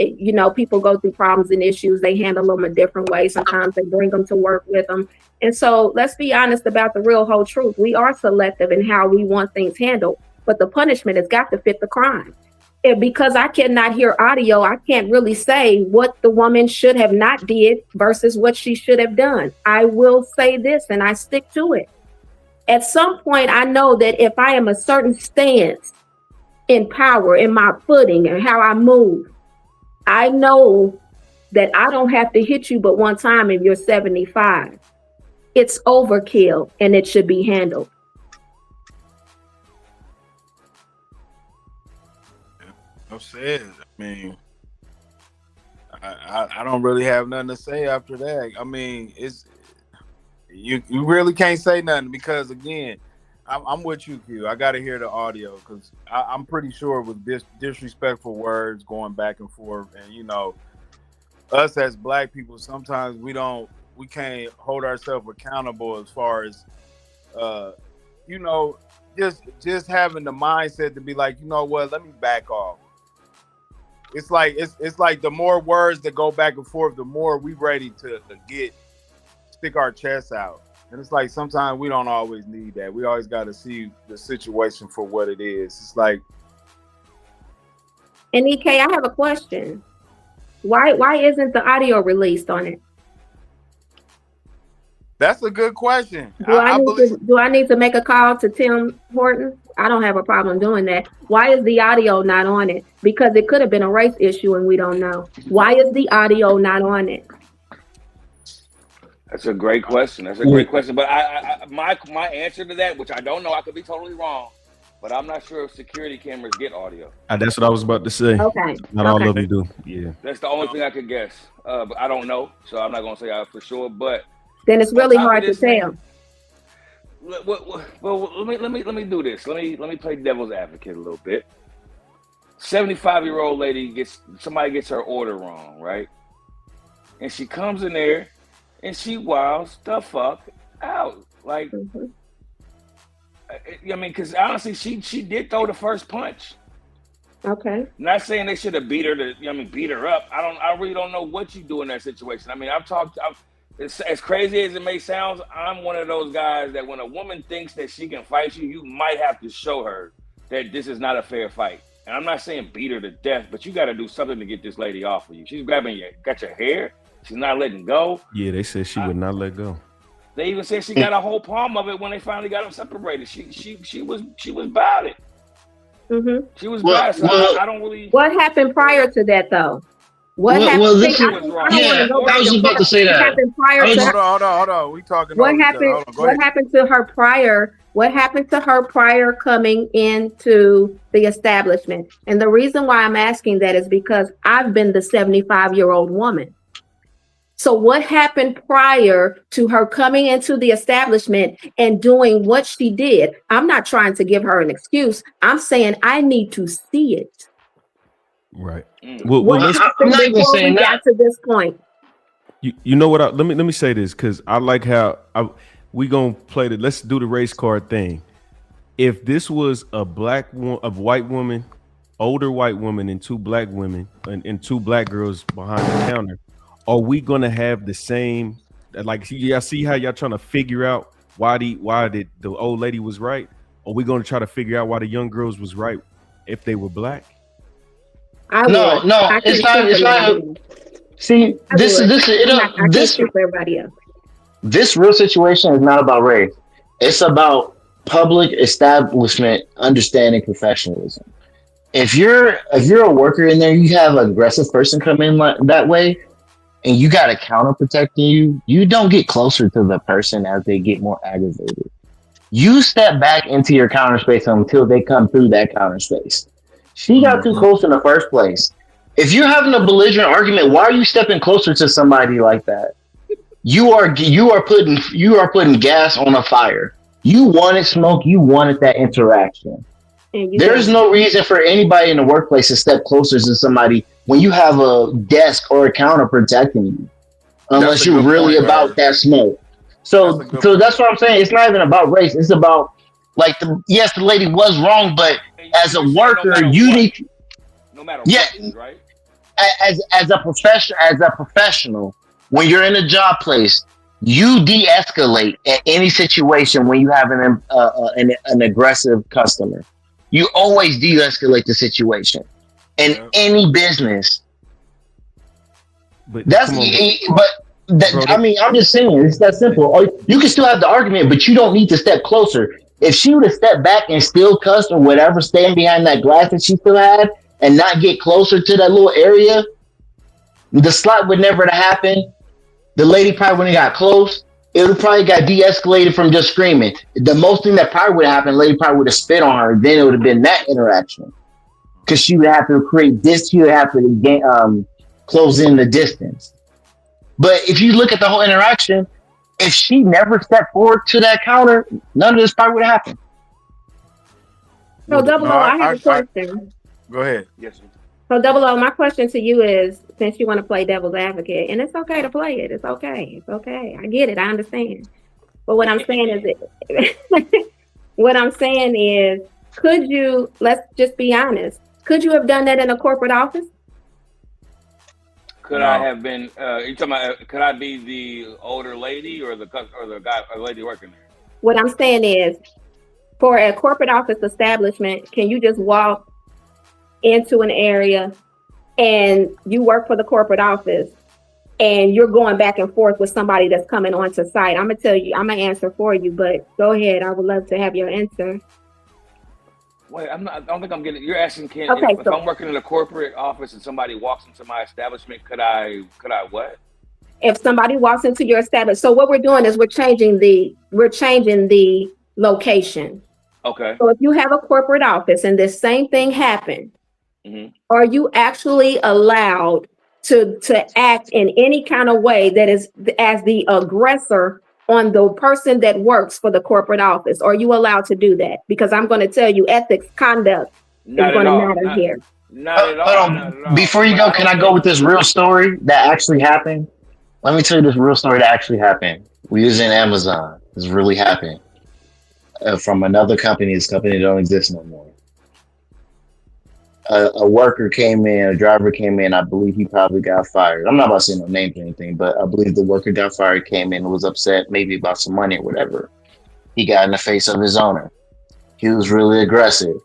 people go through problems and issues. They handle them a different way. Sometimes they bring them to work with them. And so let's be honest about the real whole truth. We are selective in how we want things handled, but the punishment has got to fit the crime. And because I cannot hear audio, I can't really say what the woman should have not did versus what she should have done. I will say this, and I stick to it. At some point, I know that if I am a certain stance in power, in my footing and how I move, I know that I don't have to hit you but one time if you're 75. It's overkill and it should be handled. Said. I mean, I don't really have nothing to say after that. I mean, it's you really can't say nothing because again, I'm with you, Q. I got to hear the audio because I'm pretty sure with disrespectful words going back and forth, and us as Black people, sometimes we can't hold ourselves accountable as far as just having the mindset to be like, you know what, let me back off. It's like the more words that go back and forth, the more we ready to stick our chests out. And it's like sometimes we don't always need that. We always got to see the situation for what it is. It's like. And EK, I have a question. Why isn't the audio released on it? That's a good question. Do I need to make a call to Tim Horton? I don't have a problem doing that. Why is the audio not on it? Because it could have been a race issue and we don't know. Why is the audio not on it? That's a great question. But my answer to that, which I don't know, I could be totally wrong, but I'm not sure if security cameras get audio. That's what I was about to say. Okay. Not all of them do. Yeah. That's the only thing I could guess. But I don't know, so I'm not gonna say for sure. But then it's really hard to tell. Well, let me do this. Let me play devil's advocate a little bit. 75-year-old lady somebody gets her order wrong, right? And she comes in there and she wows the fuck out. Like, I mean, because honestly, she did throw the first punch. Okay. Not saying they should have beat her up. I really don't know what you do in that situation. I mean, as crazy as it may sound, I'm one of those guys that when a woman thinks that she can fight you, you might have to show her that this is not a fair fight. And I'm not saying beat her to death, but you got to do something to get this lady off of you. She's got your hair. She's not letting go. Yeah, they said she would not let go. They even said she got a whole palm of it when they finally got them separated. She was about it. Mm-hmm. She was bad. So I don't really. What happened prior to that, though? What happened? Well, this was wrong. Yeah, I was about to say that. What happened prior to? Hold on. We talking. What happened? What happened to her prior? What happened to her prior coming into the establishment? And the reason why I'm asking that is because I've been the 75-year-old woman. So what happened prior to her coming into the establishment and doing what she did? I'm not trying to give her an excuse. I'm saying I need to see it. Right. Well, I'm not even saying that. Got to this point. You know what? Let me say this because I like how we gonna play the. Let's do the race card thing. If this was a white woman, older white woman, and two black women, and two black girls behind the counter, are we gonna have the same? Like, y'all see how y'all trying to figure out why the old lady was right? Or we gonna try to figure out why the young girls was right if they were black? No, it's not. See, this real situation is not about race. It's about public establishment understanding professionalism. If you're a worker in there, you have an aggressive person come in that way, and you got a counter protecting you. You don't get closer to the person as they get more aggravated. You step back into your counter space until they come through that counter space. She got too close in the first place. If you're having a belligerent argument, why are you stepping closer to somebody like that? You are putting gas on a fire. You wanted smoke. You wanted that interaction. There's no reason for anybody in the workplace to step closer to somebody when you have a desk or a counter protecting you, unless you're really about that smoke. So that's what I'm saying. It's not even about race. It's about yes, the lady was wrong, but as a worker, you need no matter what, right? As a professional, when you're in a job place, you de-escalate at any situation when you have an aggressive customer. You always de-escalate the situation in any business. I mean, I'm just saying, it's that simple. You can still have the argument, but you don't need to step closer. If she would have stepped back and still cussed or whatever, stand behind that glass that she still had and not get closer to that little area, the slap would never have happened. The lady probably wouldn't have got close. It would probably got de-escalated from just screaming. The most thing that probably would have happened, the lady probably would have spit on her. Then it would have been that interaction. Because she would have to create this, she would have to close in the distance. But if you look at the whole interaction, if she never stepped forward to that counter, none of this probably would have happened. So Double O, I have a question. Go ahead. Yes, sir. So Double O, my question to you is, since you want to play devil's advocate, and it's okay to play it. It's okay. It's okay. I get it. I understand. But what I'm saying is, could you, let's just be honest, could you have done that in a corporate office? Could I have been? You talking about? Could I be the older lady or the guy or lady working there? What I'm saying is, for a corporate office establishment, can you just walk into an area and you work for the corporate office and you're going back and forth with somebody that's coming onto site? I'm gonna answer for you, but go ahead. I would love to have your answer. Wait, I don't think I'm getting. You're asking, if I'm working in a corporate office and somebody walks into my establishment, could I what? If somebody walks into your establishment, so what we're doing is we're changing the location. Okay. So if you have a corporate office and this same thing happened, are you actually allowed to act in any kind of way that is as the aggressor on the person that works for the corporate office? Are you allowed to do that? Because I'm going to tell you, ethics, conduct is going to matter here. Not at all. Before you go, can I go with this real story that actually happened? Let me tell you this real story that actually happened. We was in Amazon. This really happened. From another company. This company don't exist no more. A worker came in, a driver came in. I believe he probably got fired. I'm not about to say no names or anything, but I believe the worker got fired, came in and was upset maybe about some money or whatever. He got in the face of his owner. He was really aggressive.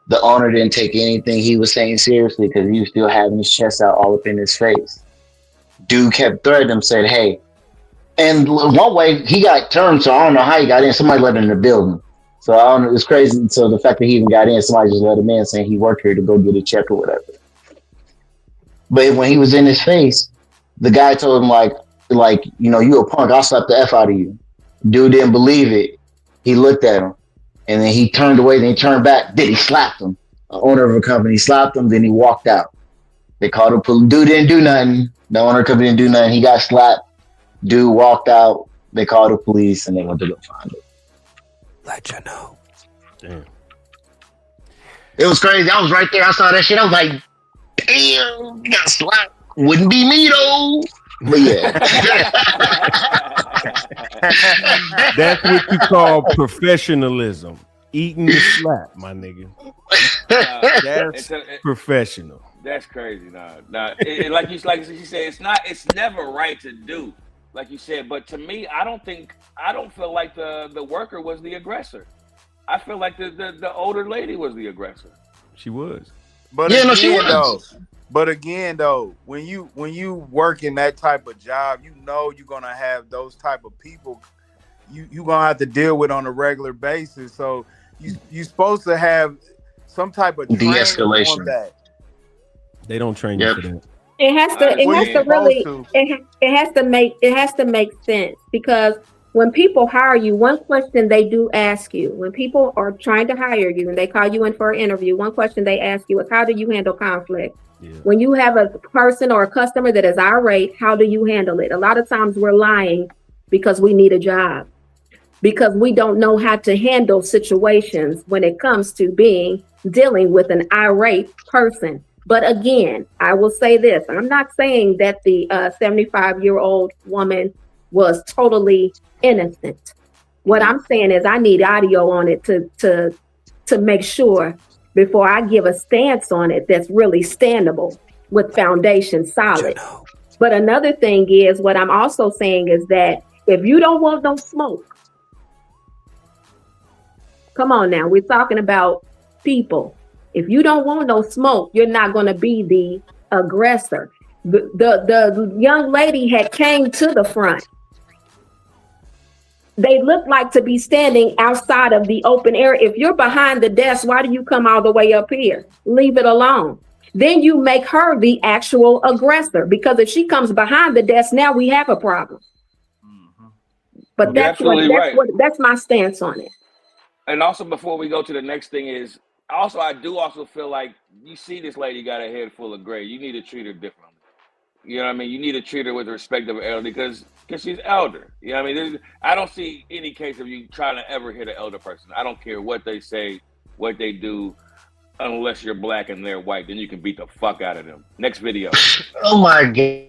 The owner didn't take anything he was saying seriously because he was still having his chest out all up in his face. Dude kept threatening him, said, hey. And one way he got turned, so I don't know how he got in. Somebody let him in the building. So I don't know, it's crazy. So the fact that he even got in, somebody just let him in saying he worked here to go get a check or whatever. But when he was in his face, the guy told him like, you a punk, I'll slap the F out of you. Dude didn't believe it. He looked at him and then he turned away, then he turned back, then he slapped him. The owner of a company slapped him, then he walked out. They called him police. Dude didn't do nothing. The owner of the company didn't do nothing. He got slapped. Dude walked out. They called the police and they went to go find him. Letcha know. Damn. It was crazy. I was right there. I saw that shit. I was like, damn, got slapped. Wouldn't be me though. But yeah. That's what you call professionalism. Eating the slap, my nigga. That's professional. That's crazy. Like you said, it's never right to do, like you said. But to me, I don't feel like the worker was the aggressor. I feel like the older lady was the aggressor. She was. But yeah, again, no, she was. But again, though, when you work in that type of job, you know you're gonna have those type of people you're gonna have to deal with on a regular basis. So you're supposed to have some type of de-escalation on that. They don't train you for that. It has to make sense, because when people hire you, one question they do ask you, when people are trying to hire you and they call you in for an interview, one question they ask you is, how do you handle conflict? Yeah. When you have a person or a customer that is irate, how do you handle it? A lot of times we're lying because we need a job, because we don't know how to handle situations when it comes to dealing with an irate person. But again, I will say this. I'm not saying that the 75-year-old woman was totally innocent. What I'm saying is I need audio on it to make sure before I give a stance on it that's really standable with foundation solid. But another thing is, what I'm also saying is that if you don't want no smoke, come on now, we're talking about people. If you don't want no smoke, you're not going to be the aggressor. The young lady had came to the front. They look like to be standing outside of the open area. If you're behind the desk, why do you come all the way up here? Leave it alone. Then you make her the actual aggressor, because if she comes behind the desk, now we have a problem. Mm-hmm. But that's my stance on it. And also, before we go to the next thing is, I do also feel like you see this lady got a head full of gray. You need to treat her differently. You know what I mean? You need to treat her with respect of elder because she's elder. You know what I mean? I don't see any case of you trying to ever hit an elder person. I don't care what they say, what they do, unless you're black and they're white. Then you can beat the fuck out of them. Next video. Oh my God.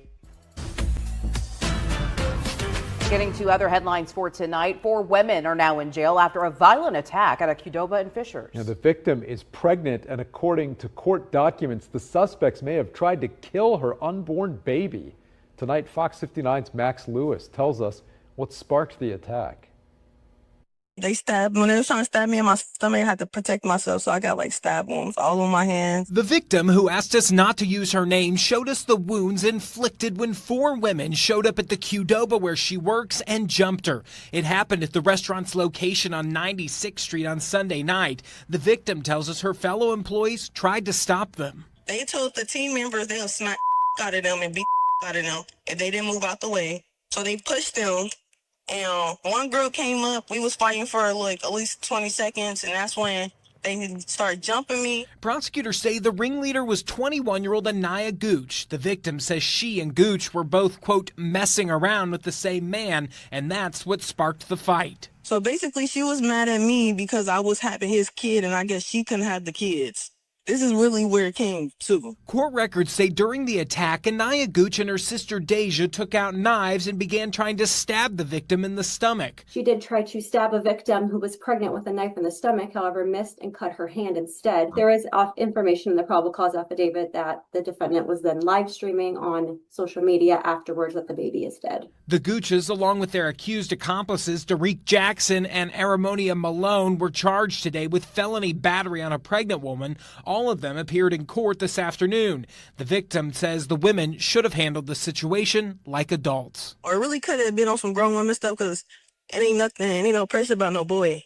Getting to other headlines for tonight, 4 women are now in jail after a violent attack at a Qdoba in Fishers. Now, the victim is pregnant, and according to court documents, the suspects may have tried to kill her unborn baby. Tonight, Fox 59's Max Lewis tells us what sparked the attack. They stabbed when they were trying to stab me in my stomach. I had to protect myself, so I got like stab wounds all on my hands. The victim, who asked us not to use her name, showed us the wounds inflicted when 4 women showed up at the Qdoba where she works and jumped her. It happened at the restaurant's location on 96th Street on Sunday night. The victim tells us her fellow employees tried to stop them. They told the team members they'll smack out of them and beat out of them if they didn't move out the way. So they pushed them. And one girl came up, we was fighting for like at least 20 seconds, and that's when they started jumping me. Prosecutors say the ringleader was 21-year-old Anaya Gooch. The victim says she and Gooch were both, quote, messing around with the same man, and that's what sparked the fight. So basically she was mad at me because I was having his kid, and I guess she couldn't have the kids. This is really where it came to. Court records say during the attack, Anaya Gooch and her sister Deja took out knives and began trying to stab the victim in the stomach. She did try to stab a victim who was pregnant with a knife in the stomach, however, missed and cut her hand instead. There is information in the probable cause affidavit that the defendant was then live streaming on social media afterwards that the baby is dead. The Gooches, along with their accused accomplices, Derek Jackson and Aramonia Malone, were charged today with felony battery on a pregnant woman. All of them appeared in court this afternoon. The victim says the women should have handled the situation like adults. Or it really could have been on some grown woman stuff because it ain't nothing, ain't no pressure about no boy.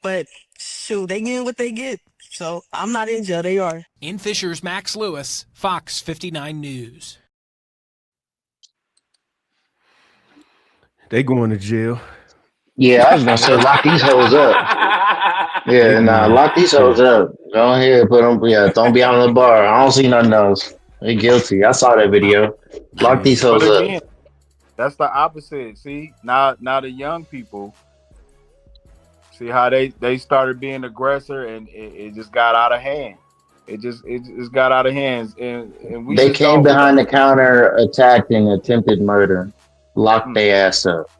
But shoot, they get what they get. So I'm not in jail, they are. In Fishers, Max Lewis, Fox 59 News. They going to jail. Yeah, I was gonna say lock these hoes up. Yeah, lock these hoes up. Go ahead, put them. Yeah, don't be out on the bar. I don't see nothing else. They guilty. I saw that video. Lock these hoes up. That's the opposite. See, now the young people. See how they started being aggressor, and it just got out of hand. It just got out of hands, and we. They came behind the counter, attacked, and attempted murder. Locked their ass up.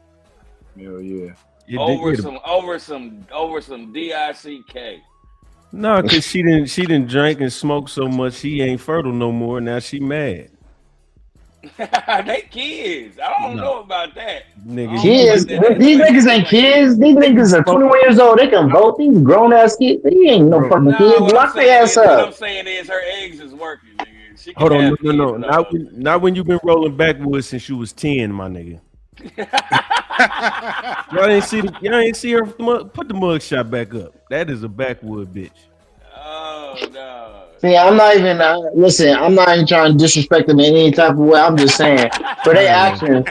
Hell yeah. Over some DICK. No, because she didn't drink and smoke so much she ain't fertile no more. Now she mad. They kids. I don't know about that. Nigga, kids. These niggas ain't kids. These niggas are 21 years old. They can vote. These grown ass kids. They ain't no fucking kids. Lock their ass up. What I'm saying is her eggs is working, nigga. Hold on, no. Not when you've been rolling backwoods since you was 10, my nigga. Y'all ain't see her put the mug shot back up. That is a backwood bitch. Oh no. See, I'm not even listen. I'm not even trying to disrespect them in any type of way. I'm just saying for their actions.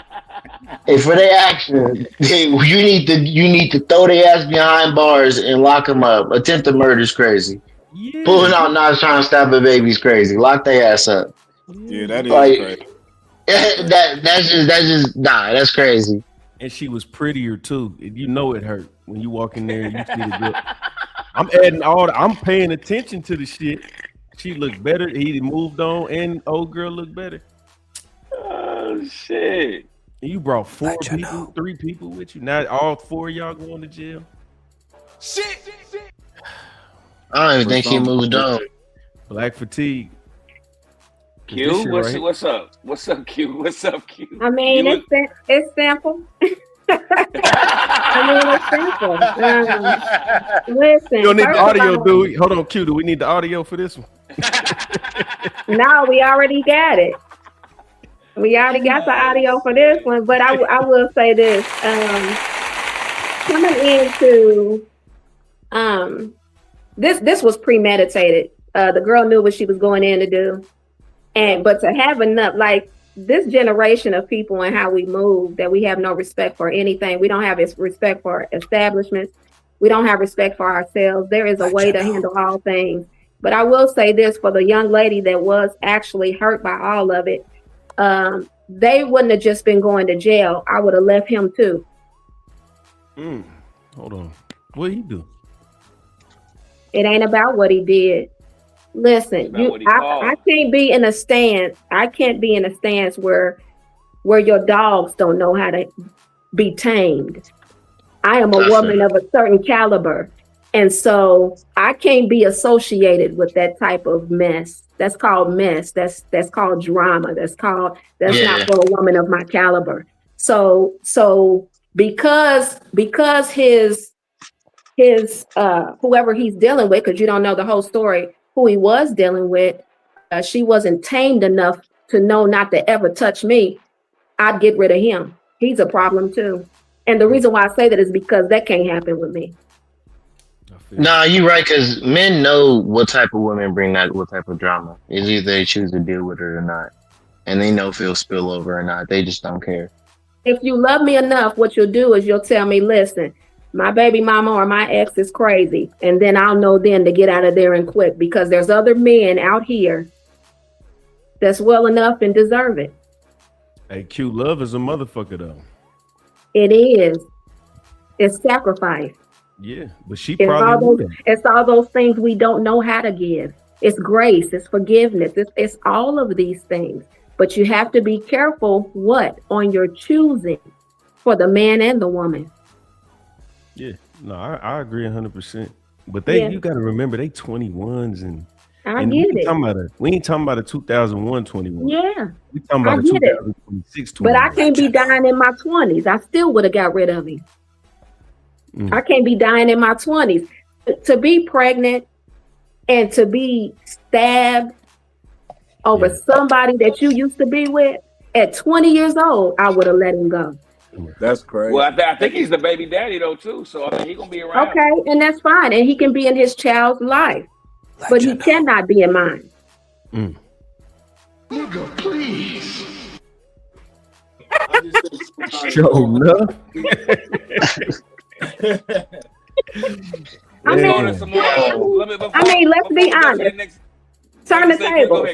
And for their action, you need to throw their ass behind bars and lock them up. Attempted murder is crazy. Yeah. Pulling out knives trying to stab a baby is crazy. Lock their ass up. Yeah, that is Like, crazy. That's crazy. And she was prettier too. You know it hurt when you walk in there and you see the girl. I'm paying attention to the shit. She looked better. He moved on, and old girl looked better. Oh shit! And you brought 3 people with you. Now all 4 of y'all going to jail. Shit! I don't even think he moved on. Black fatigue. Q, what's up? What's up, Q? What's up, Q? I mean, it's simple. It's simple. Listen. You don't need the audio, all, do we? Hold on, Q. Do we need the audio for this one? No, we already got it. We already got the audio for this one. But I will say this. Coming into this was premeditated. The girl knew what she was going in to do. But to have enough, like this generation of people and how we move, that we have no respect for anything. We don't have respect for establishments. We don't have respect for ourselves. There is a way to handle all things. But I will say this for the young lady that was actually hurt by all of it. They wouldn't have just been going to jail. I would have left him too. Hold on. What did he do? It ain't about what he did. Listen, I can't be in a stance. I can't be in a stance where your dogs don't know how to be tamed. I am a woman of a certain caliber. And so I can't be associated with that type of mess. That's called mess. That's called drama. That's not for a woman of my caliber. So because his whoever he's dealing with, because you don't know the whole story, who he was dealing with, she wasn't tamed enough to know not to ever touch me, I'd get rid of him. He's a problem too. And the reason why I say that is because that can't happen with me. Nah, you're right, because men know what type of women bring what type of drama. It's either they choose to deal with it or not. And they know if it'll spill over or not. They just don't care. If you love me enough, what you'll do is you'll tell me, listen, my baby mama or my ex is crazy. And then I'll know then to get out of there and quit, because there's other men out here that's well enough and deserve it. Hey, Q, love is a motherfucker though. It is. It's sacrifice. Yeah, but she probably it's all those things we don't know how to give. It's grace, it's forgiveness, it's all of these things. But you have to be careful on your choosing for the man and the woman. Yeah, no, I agree 100%. But you got to remember they 21s and we ain't talking about a 2001 21. Yeah, we talking about a 2026 21. But I can't be dying in my 20s. I still would have got rid of him. I can't be dying in my 20s. To be pregnant and to be stabbed over somebody that you used to be with at 20 years old, I would have let him go. That's crazy. Well, I think he's the baby daddy though too, so I mean he's gonna be around. Okay, and that's fine, and he can be in his child's life, but he cannot be in mine. Nigga, please. Show enough. I mean, let's be honest. Turn the tables.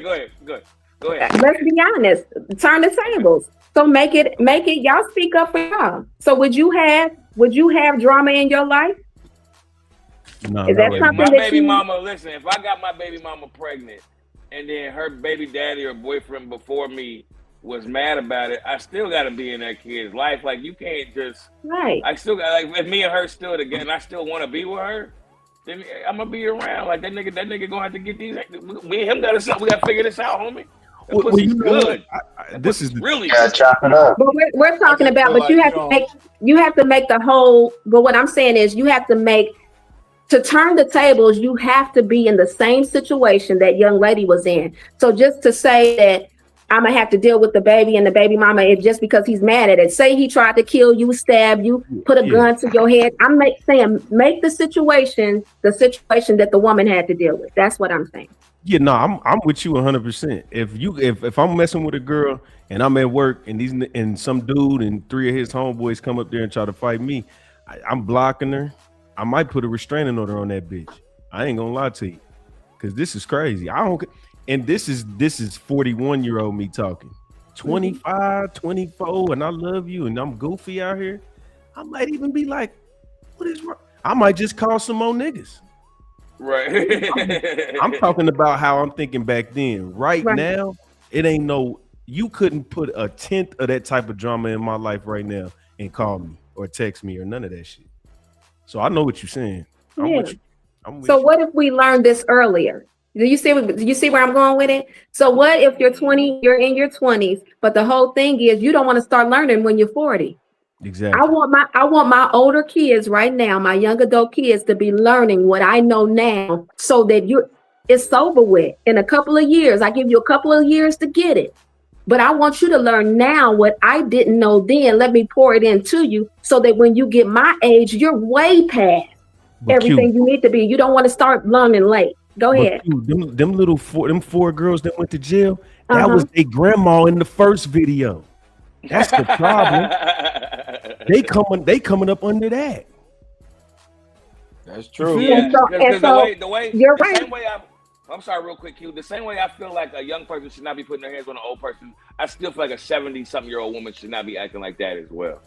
Go ahead. Let's be honest. Turn the tables. So make it. Y'all speak up for y'all. So would you have drama in your life? No. Is that something my that baby mama? Listen, if I got my baby mama pregnant, and then her baby daddy or boyfriend before me was mad about it, I still got to be in that kid's life. Like you can't just. Right. I still got if me and her still together, and I still want to be with her. Then I'm gonna be around. Like that nigga gonna have to get these. Me and him we gotta figure this out, homie. Well, good. This is really good. Chop it up. But we're talking about, but you have to make the whole. But what I'm saying is, you have to turn the tables. You have to be in the same situation that young lady was in. So just to say that I'm gonna have to deal with the baby and the baby mama. It's just because he's mad at it. Say he tried to kill you, stab you, put a gun to your head. I'm saying make the situation that the woman had to deal with. That's what I'm saying. Yeah, no, I'm with you 100%. If I'm messing with a girl and I'm at work and some dude and 3 of his homeboys come up there and try to fight me, I'm blocking her. I might put a restraining order on that bitch. I ain't gonna lie to you, because this is crazy. And this is 41-year-old me talking. 25, 24, and I love you, and I'm goofy out here. I might even be like, what is wrong? I might just call some more niggas. Right. I'm talking about how I'm thinking back then. Right now, it ain't you couldn't put a tenth of that type of drama in my life right now and call me or text me or none of that shit. So I know what you're saying. I'm with you. What if we learned this earlier? Do you see where I'm going with it? So what if you're 20, you're in your 20s, but the whole thing is you don't want to start learning when you're 40. Exactly. I want my older kids right now, my young adult kids, to be learning what I know now, so that it's over with in a couple of years. I give you a couple of years to get it, but I want you to learn now what I didn't know then. Let me pour it into you, so that when you get my age, you're way past everything you need to be. You don't want to start learning late. Go ahead. Them four girls that went to jail, that was their grandma in the first video. That's the problem. They coming up under that. That's true. Yeah, because the way you're the right. same way I'm sorry, real quick, Q. The same way I feel like a young person should not be putting their hands on an old person, I still feel like a 70-something-year-old woman should not be acting like that as well.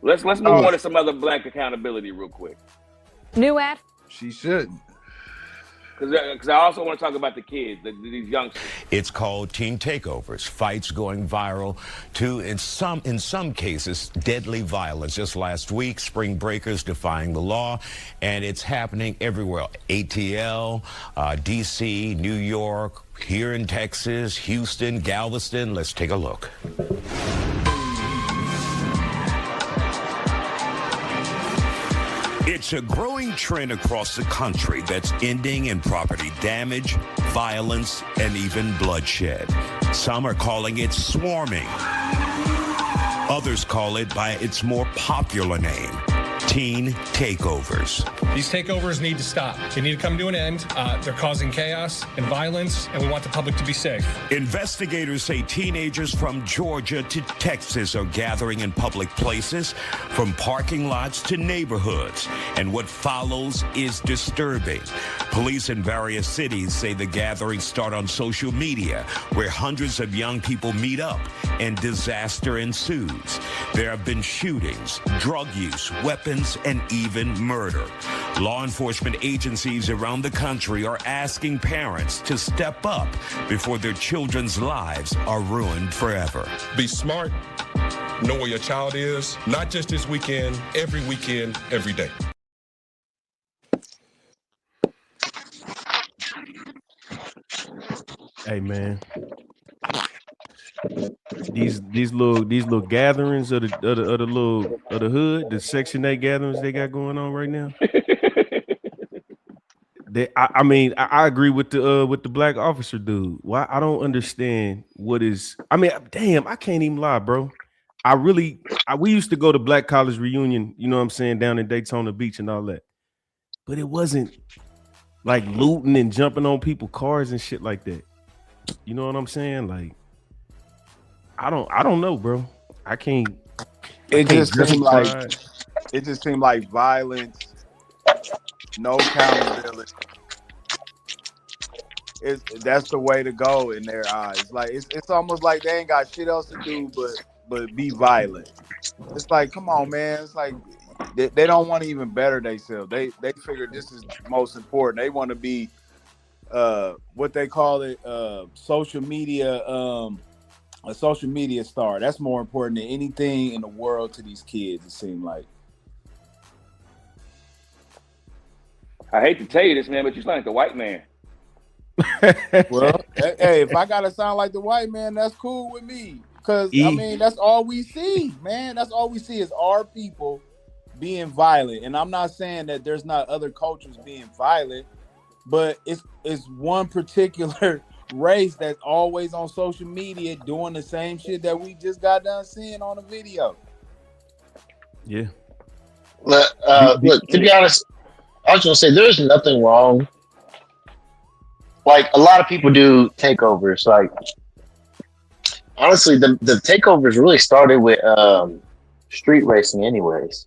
Let's move on to some other black accountability real quick. New ad. She shouldn't. Because I also want to talk about the kids, these youngsters. It's called teen takeovers, fights going viral to, in some cases, deadly violence. Just last week, spring breakers defying the law, and it's happening everywhere. ATL, DC, New York, here in Texas, Houston, Galveston. Let's take a look. It's a growing trend across the country that's ending in property damage, violence, and even bloodshed. Some are calling it swarming. Others call it by its more popular name, teen takeovers. These takeovers need to stop. They need to come to an end. They're causing chaos and violence, and we want the public to be safe. Investigators say teenagers from Georgia to Texas are gathering in public places, from parking lots to neighborhoods. And what follows is disturbing. Police in various cities say the gatherings start on social media, where hundreds of young people meet up and disaster ensues. There have been shootings, drug use, weapons, and even murder. Law enforcement agencies around the country are asking parents to step up before their children's lives are ruined forever. Be smart, know where your child is, not just this weekend, every day. Hey man, these little gatherings of the hood, the Section 8 gatherings they got going on right now. I agree with the black officer dude. Why I don't understand what is. I mean, damn, I can't even lie, bro. We used to go to Black College Reunion, you know what I'm saying, down in Daytona Beach and all that, but it wasn't like looting and jumping on people's cars and shit like that. You know what I'm saying? Like, I don't know, bro. It just seemed like violence, no accountability. That's the way to go in their eyes. Like it's almost like they ain't got shit else to do but be violent. It's like, come on, man. It's like they don't want to even better themselves. They figure this is most important. They want to be what they call it, social media, a social media star. That's more important than anything in the world to these kids, it seems like. I hate to tell you this, man, but you sound like the white man. Well, hey, if I gotta sound like the white man, that's cool with me. Because, I mean, that's all we see, man. That's all we see is our people being violent. And I'm not saying that there's not other cultures being violent, but it's one particular race that's always on social media doing the same shit that we just got done seeing on the video. Yeah. Look, to be honest, I was gonna say there's nothing wrong. Like a lot of people do takeovers. Like honestly, the takeovers really started with street racing, anyways.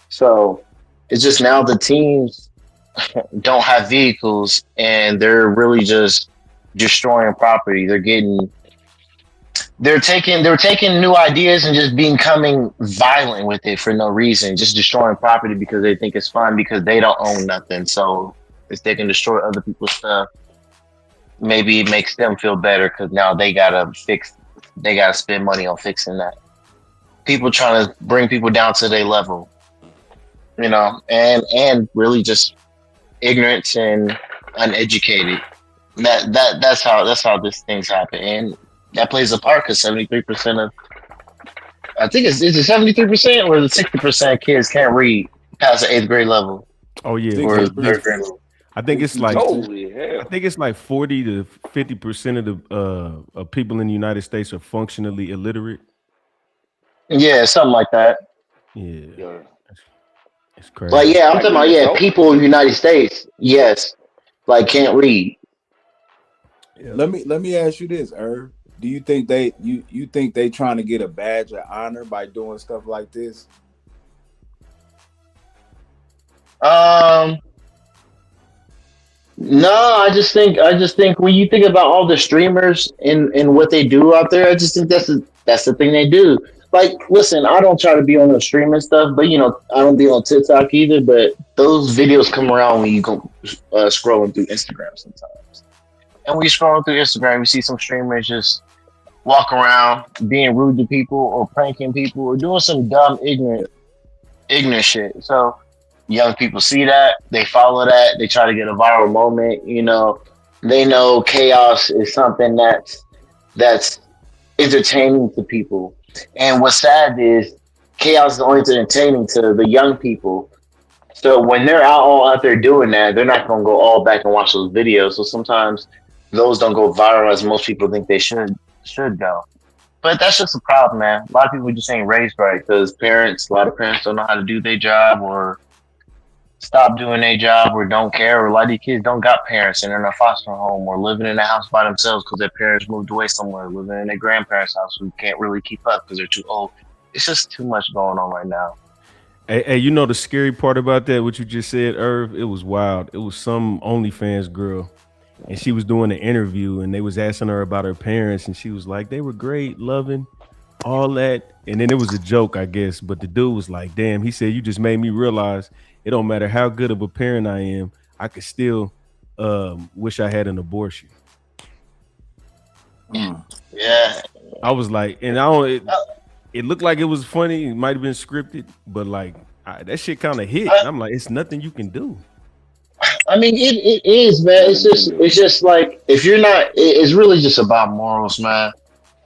So it's just now the teams don't have vehicles and they're really just destroying property. They're taking new ideas and just becoming violent with it for no reason, just destroying property because they think it's fun because they don't own nothing. So if they can destroy other people's stuff, maybe it makes them feel better because now they gotta spend money on fixing that. People trying to bring people down to their level, you know, and really just ignorance and uneducated. That's how these things happen, and that plays a part because 73% of, I think is it 73% or the 60% kids can't read past the 8th grade level. Oh yeah, or 3rd grade level. I think it's like Holy hell. I think it's like 40 to 50% of the of people in the United States are functionally illiterate. Yeah, something like that. Yeah. It's crazy. Like I'm talking about people in the United States, yes, like can't read. Yeah. Let me ask you this, Irv. Do you think you think they trying to get a badge of honor by doing stuff like this? No, I just think when you think about all the streamers and what they do out there, I just think that's the thing they do. Like, listen, I don't try to be on the streaming stuff, but you know, I don't be on TikTok either. But those videos come around when you go scrolling through Instagram sometimes. And when you scrolling through Instagram, you see some streamers just walk around being rude to people or pranking people or doing some dumb, ignorant shit. So young people see that, they follow that, they try to get a viral moment. You know, they know chaos is something that's entertaining to people. And what's sad is chaos is only entertaining to the young people. So when they're out there doing that, they're not going to go all back and watch those videos. So sometimes those don't go viral as most people think they should go. But that's just a problem, man. A lot of people just ain't raised right because a lot of parents don't know how to do their job or stop doing their job or don't care. Or a lot of these kids don't got parents and they're in a foster home or living in a house by themselves because their parents moved away somewhere, living in their grandparents' house who can't really keep up because they're too old. It's just too much going on right now. Hey, you know the scary part about that, what you just said, Irv? It was wild. It was some OnlyFans girl, and she was doing an interview, and they was asking her about her parents, and she was like, they were great, loving, all that. And then it was a joke, I guess, but the dude was like, damn, he said, you just made me realize it don't matter how good of a parent I am, I could still wish I had an abortion. Yeah. I was like, and it looked like it was funny. It might have been scripted, but like that shit kind of hit. I'm like, it's nothing you can do. I mean, it is, man. It's just like if you're not, it's really just about morals, man.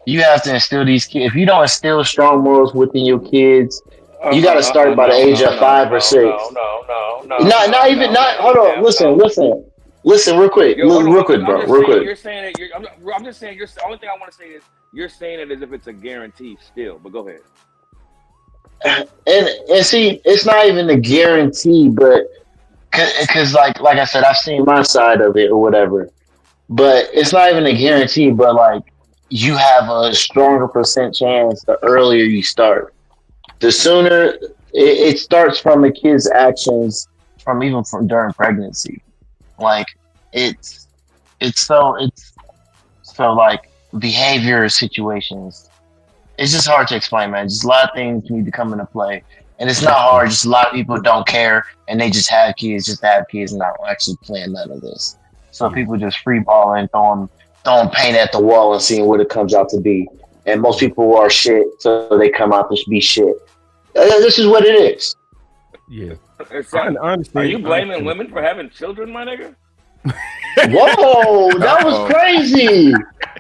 You have to instill these kids. If you don't instill strong morals within your kids, you got to start by the age of 5 or 6. No. Hold on. Listen, real quick, real quick, bro. Real quick. You're saying that. I'm just saying. The only thing I want to say is you're saying it as if it's a guarantee still. But go ahead. And see, it's not even a guarantee, but because like I said, I've seen my side of it or whatever. But it's not even a guarantee. But like, you have a stronger percent chance the earlier you start. The sooner it starts from a kid's actions, from during pregnancy. Like it's so like behavior situations. It's just hard to explain, man. Just a lot of things need to come into play, and it's not hard. Just a lot of people don't care, and they just have kids, and not actually plan none of this. So people just free balling, throwing paint at the wall and seeing what it comes out to be. And most people are shit, so they come out to be shit. This is what it is. Yeah. Are you blaming women for having children, my nigga? Whoa, that was crazy.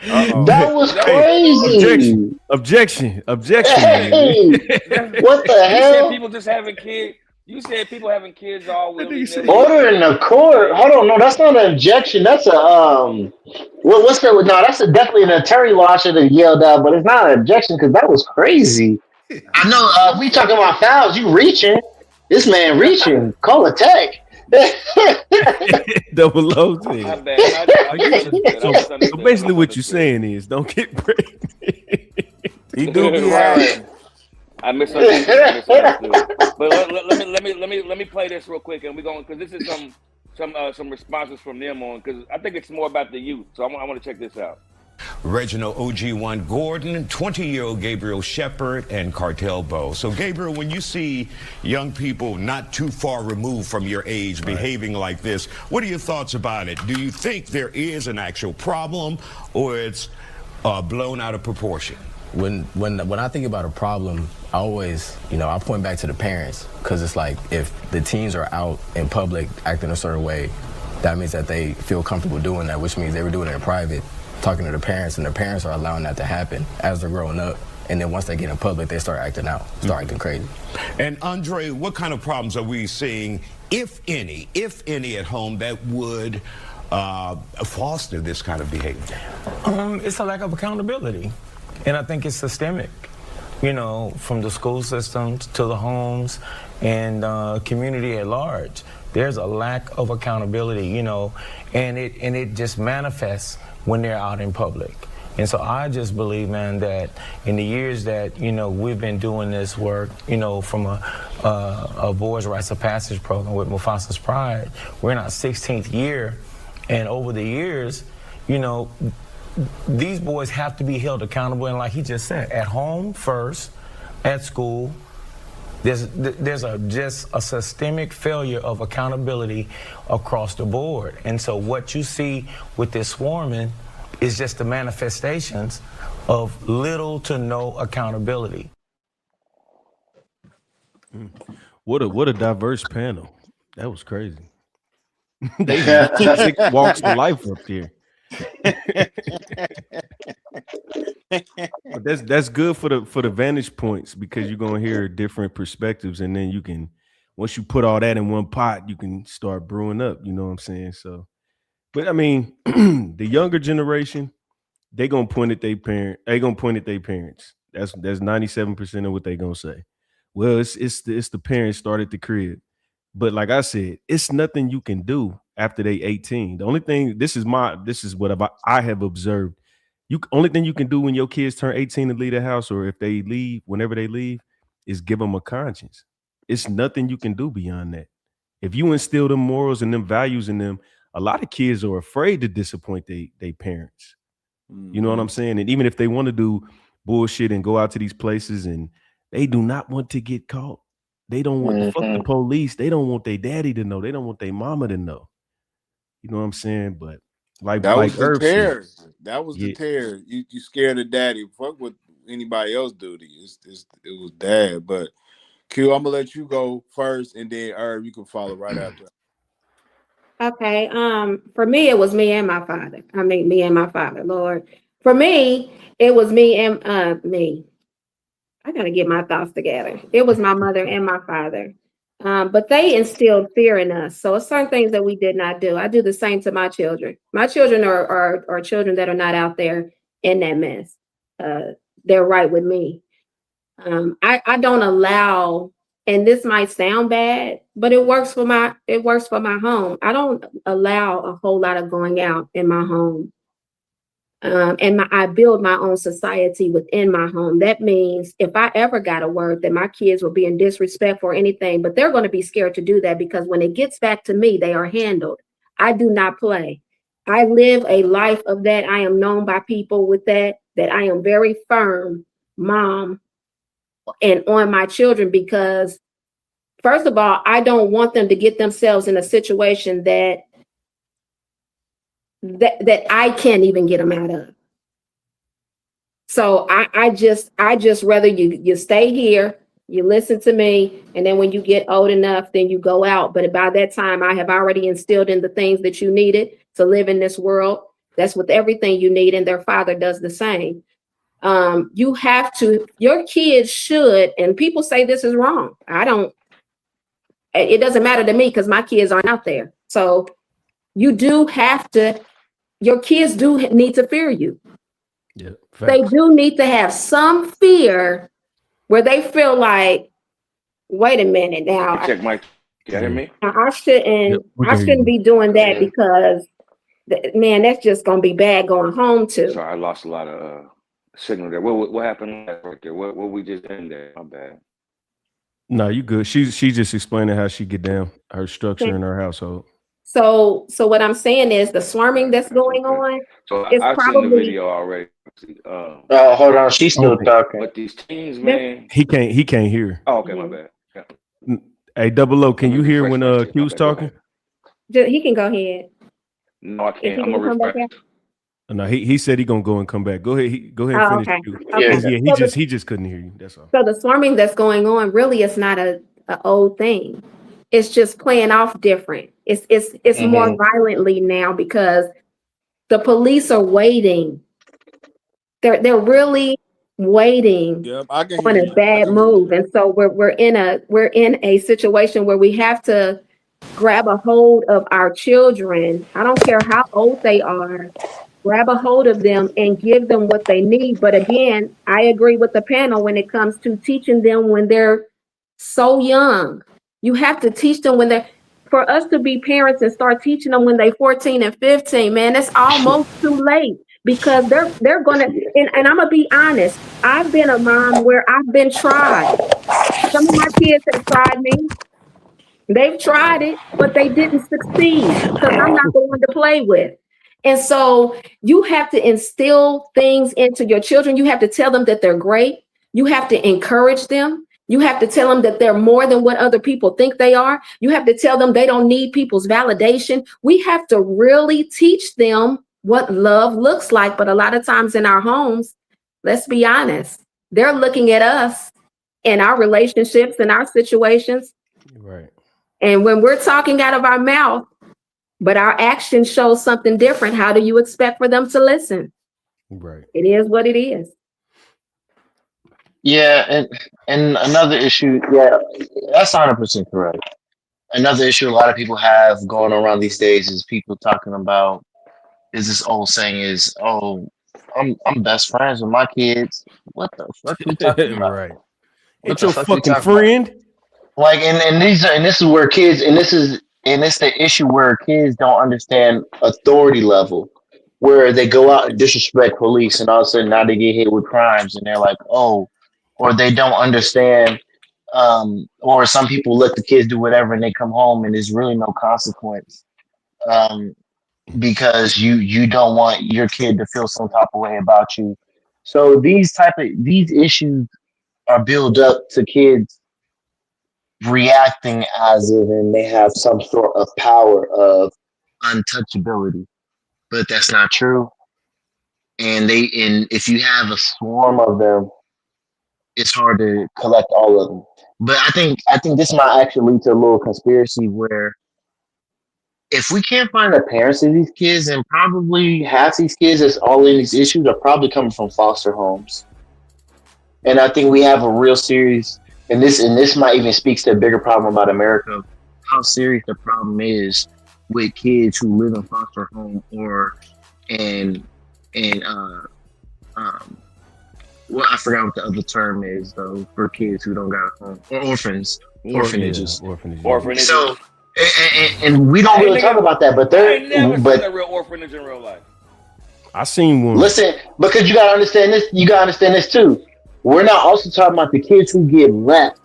That was crazy. Objection. Hey, what the hell? You said people just having kids. You said people having kids all willy-nilly. Order in the court. Hold on, no, that's not an objection. That's a what's that? No, that's definitely an attorney law should have yelled out, but it's not an objection because that was crazy. I know. We talking about fouls. You reaching? This man reaching. Call a tech. Double O thing. My bad. So basically, what you're saying is, don't get pregnant. He do be having. I misunderstood. But let me play this real quick, and we're going because this is some responses from them on because I think it's more about the youth. So I want to check this out. Reginald OG1 Gordon, 20-year-old Gabriel Shepard, and Cartel Bo. So, Gabriel, when you see young people not too far removed from your age behaving like this, what are your thoughts about it? Do you think there is an actual problem or it's blown out of proportion? When I think about a problem, I always, I point back to the parents because it's like if the teens are out in public acting a certain way, that means that they feel comfortable doing that, which means they were doing it in private, talking to the parents, and the parents are allowing that to happen as they're growing up. And then once they get in public, they start acting out, acting crazy. And Andre, what kind of problems are we seeing, if any at home, that would foster this kind of behavior? It's a lack of accountability. And I think it's systemic, from the school systems to the homes and community at large. There's a lack of accountability, and it just manifests when they're out in public. And so I just believe, man, that in the years that, we've been doing this work, from a Boys' Rites of Passage program with Mufasa's Pride, we're in our 16th year. And over the years, these boys have to be held accountable. And like he just said, at home first, at school, there's just a systemic failure of accountability across the board. And so what you see with this swarming is just the manifestations of little to no accountability. What a diverse panel. That was crazy. They had 6 walks of life up here. But that's good for the vantage points because you're gonna hear different perspectives, and then you can, once you put all that in one pot, you can start brewing up. You know what I'm saying? So, but I mean, the younger generation, they gonna point at their parent. They gonna point at their parents. That's 97% of what they gonna say. Well, it's the parents started the crib. But like I said, it's nothing you can do after they 18. The only thing, this is what I have observed. Only thing you can do when your kids turn 18 to leave the house, or if they leave, whenever they leave, is give them a conscience. It's nothing you can do beyond that. If you instill them morals and them values in them, a lot of kids are afraid to disappoint their parents. You know what I'm saying? And even if they want to do bullshit and go out to these places and they do not want to get caught. They don't want to fuck the police. They don't want their daddy to know. They don't want their mama to know. You know what I'm saying? But like that like was the Herb tear. said, That was the tear. You scared of daddy. Fuck what anybody else do to you. It was dad. But Q, I'm gonna let you go first, and then Herb, you can follow right after. Okay. For me, it was me and my father. Me and my father, Lord. For me, it was me and me. I gotta get my thoughts together. It was my mother and my father. But they instilled fear in us. So it's certain things that we did not do. I do the same to my children. My children are children that are not out there in that mess. They're right with me. I don't allow, and this might sound bad, but it works for my home. I don't allow a whole lot of going out in my home. I build my own society within my home. That means if I ever got a word that my kids were being disrespectful or anything, but they're going to be scared to do that because when it gets back to me, they are handled. I do not play. I live a life of that. I am known by people with that I am very firm mom and on my children because first of all, I don't want them to get themselves in a situation that I can't even get them out of. So I just rather you stay here, you listen to me, and then when you get old enough, then you go out. But by that time, I have already instilled in the things that you needed to live in this world. That's with everything you need, and their father does the same. You have to, your kids should, and people say this is wrong. It doesn't matter to me because my kids aren't out there. So you do have to, your kids do need to fear you. Yeah, they do need to have some fear where they feel like, wait a minute now. Check Mike. You hear me? I shouldn't be doing that because man, that's just gonna be bad going home too. Sorry, I lost a lot of signal there. What happened right there? What we just ended there? My bad. No, you good. She just explaining how she get down, her structure in her household. So what I'm saying is the swarming that's going on. So is I've seen the video already. Hold on, she's still talking. But these teens, man. He can't hear. Oh, okay, my bad. Yeah. Hey, Double O, can you hear when Q's talking? He can go ahead. No, I can't. I'm gonna refresh. No, he said he gonna go and come back. Go ahead. Go ahead and finish. Okay. Yeah, he just couldn't hear you. That's all. So the swarming that's going on really is not a old thing. It's just playing off different. It's more violently now because the police are waiting. They're really waiting on a bad move, and so we're in a situation where we have to grab a hold of our children. I don't care how old they are. Grab a hold of them and give them what they need. But again, I agree with the panel when it comes to teaching them when they're so young. You have to teach them for us to be parents and start teaching them when they're 14 and 15, man, that's almost too late because they're gonna, and I'm gonna be honest, I've been a mom where I've been tried. Some of my kids have tried me. They've tried it, but they didn't succeed because I'm not the one to play with. And so you have to instill things into your children. You have to tell them that they're great. You have to encourage them. You have to tell them that they're more than what other people think they are. You have to tell them they don't need people's validation. We have to really teach them what love looks like. But a lot of times in our homes, let's be honest, they're looking at us and our relationships and our situations. Right. And when we're talking out of our mouth, but our action shows something different, how do you expect for them to listen? Right. It is what it is. Yeah, and another issue, that's 100% correct. Another issue a lot of people have going around these days is people talking about this old saying is, oh, I'm best friends with my kids. What the fuck are you talking about? Right. It's your fucking friend. Like, and this is where kids, and it's the issue where kids don't understand authority level, where they go out and disrespect police, and all of a sudden now they get hit with crimes, and they're like, oh, or they don't understand, or some people let the kids do whatever, and they come home and there's really no consequence, because you don't want your kid to feel some type of way about you. So these issues are built up to kids reacting as if and they have some sort of power of untouchability, but that's not true. And if you have a swarm of them, it's hard to collect all of them. But I think this might actually lead to a little conspiracy where if we can't find the parents of these kids, then probably half these kids that's all in these issues are probably coming from foster homes. And I think we have a real serious, and this might even speaks to a bigger problem about America, how serious the problem is with kids who live in foster home or well, I forgot what the other term is though for kids who don't got a home, or orphanages. Orphanages. So, and we don't really talk about that, but I ain't never seen a real orphanage in real life. I seen one. Listen, because you gotta understand this. You gotta understand this too. We're not also talking about the kids who get left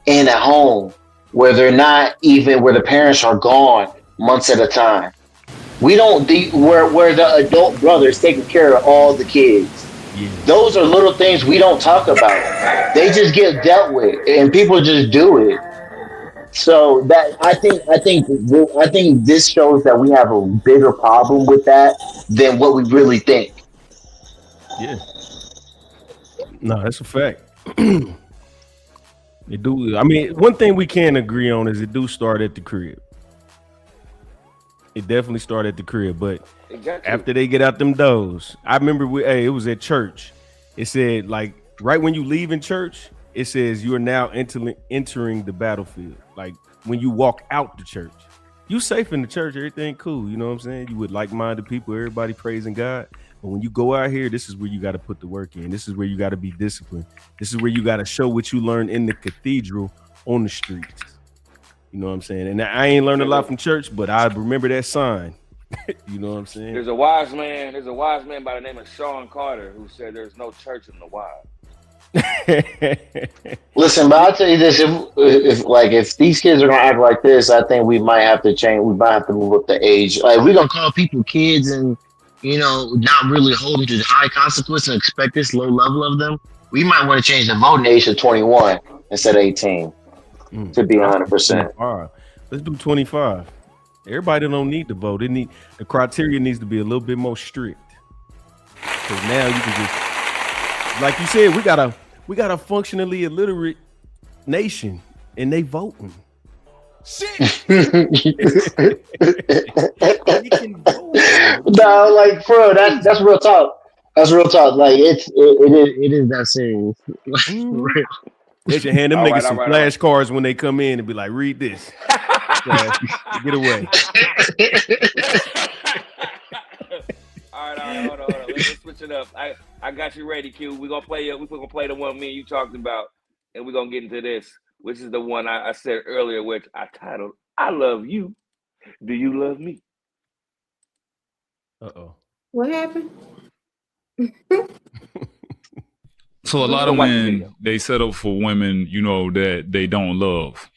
in a home where they're not even where the parents are gone months at a time. We don't where the adult brother's taking care of all the kids. Yeah. Those are little things we don't talk about. They just get dealt with, and people just do it. So that I think this shows that we have a bigger problem with that than what we really think. Yeah. No, that's a fact. They do. I mean, one thing we can agree on is it do start at the crib. It definitely started at the crib, but after they get out them doors, I remember it was at church. It said, like, right when you leave in church, it says you are now entering the battlefield. Like, when you walk out the church. You safe in the church, everything cool. You know what I'm saying? You with like-minded people, everybody praising God. But when you go out here, this is where you got to put the work in. This is where you got to be disciplined. This is where you got to show what you learned in the cathedral on the streets. You know what I'm saying? And I ain't learned a lot from church, but I remember that sign. You know what I'm saying? There's a wise man by the name of Sean Carter who said there's no church in the wild. Listen, but I'll tell you this: if these kids are gonna act like this, I think we might have to change. We might have to move up the age. Like, we're gonna call people kids and not really hold them to high consequence and expect this low level of them. We might want to change the voting age to 21 instead of 18 to be 100%. Let's do 25. Everybody don't need to vote. The criteria needs to be a little bit more strict. Because now you can just, like you said, we got a functionally illiterate nation, and they voting. Shit. No, like, bro, that's real talk. That's real talk. Like, it is that serious. They should hand them niggas some flashcards when they come in and be like, read this. Get away. All right, hold on. Let's switch it up. I got you ready, Q. We're gonna play the one me and you talked about, and we're gonna get into this, which is the one I said earlier, which I titled "I Love You. Do You Love Me?" Uh-oh. What happened? So a lot of men, they settle for women, that they don't love.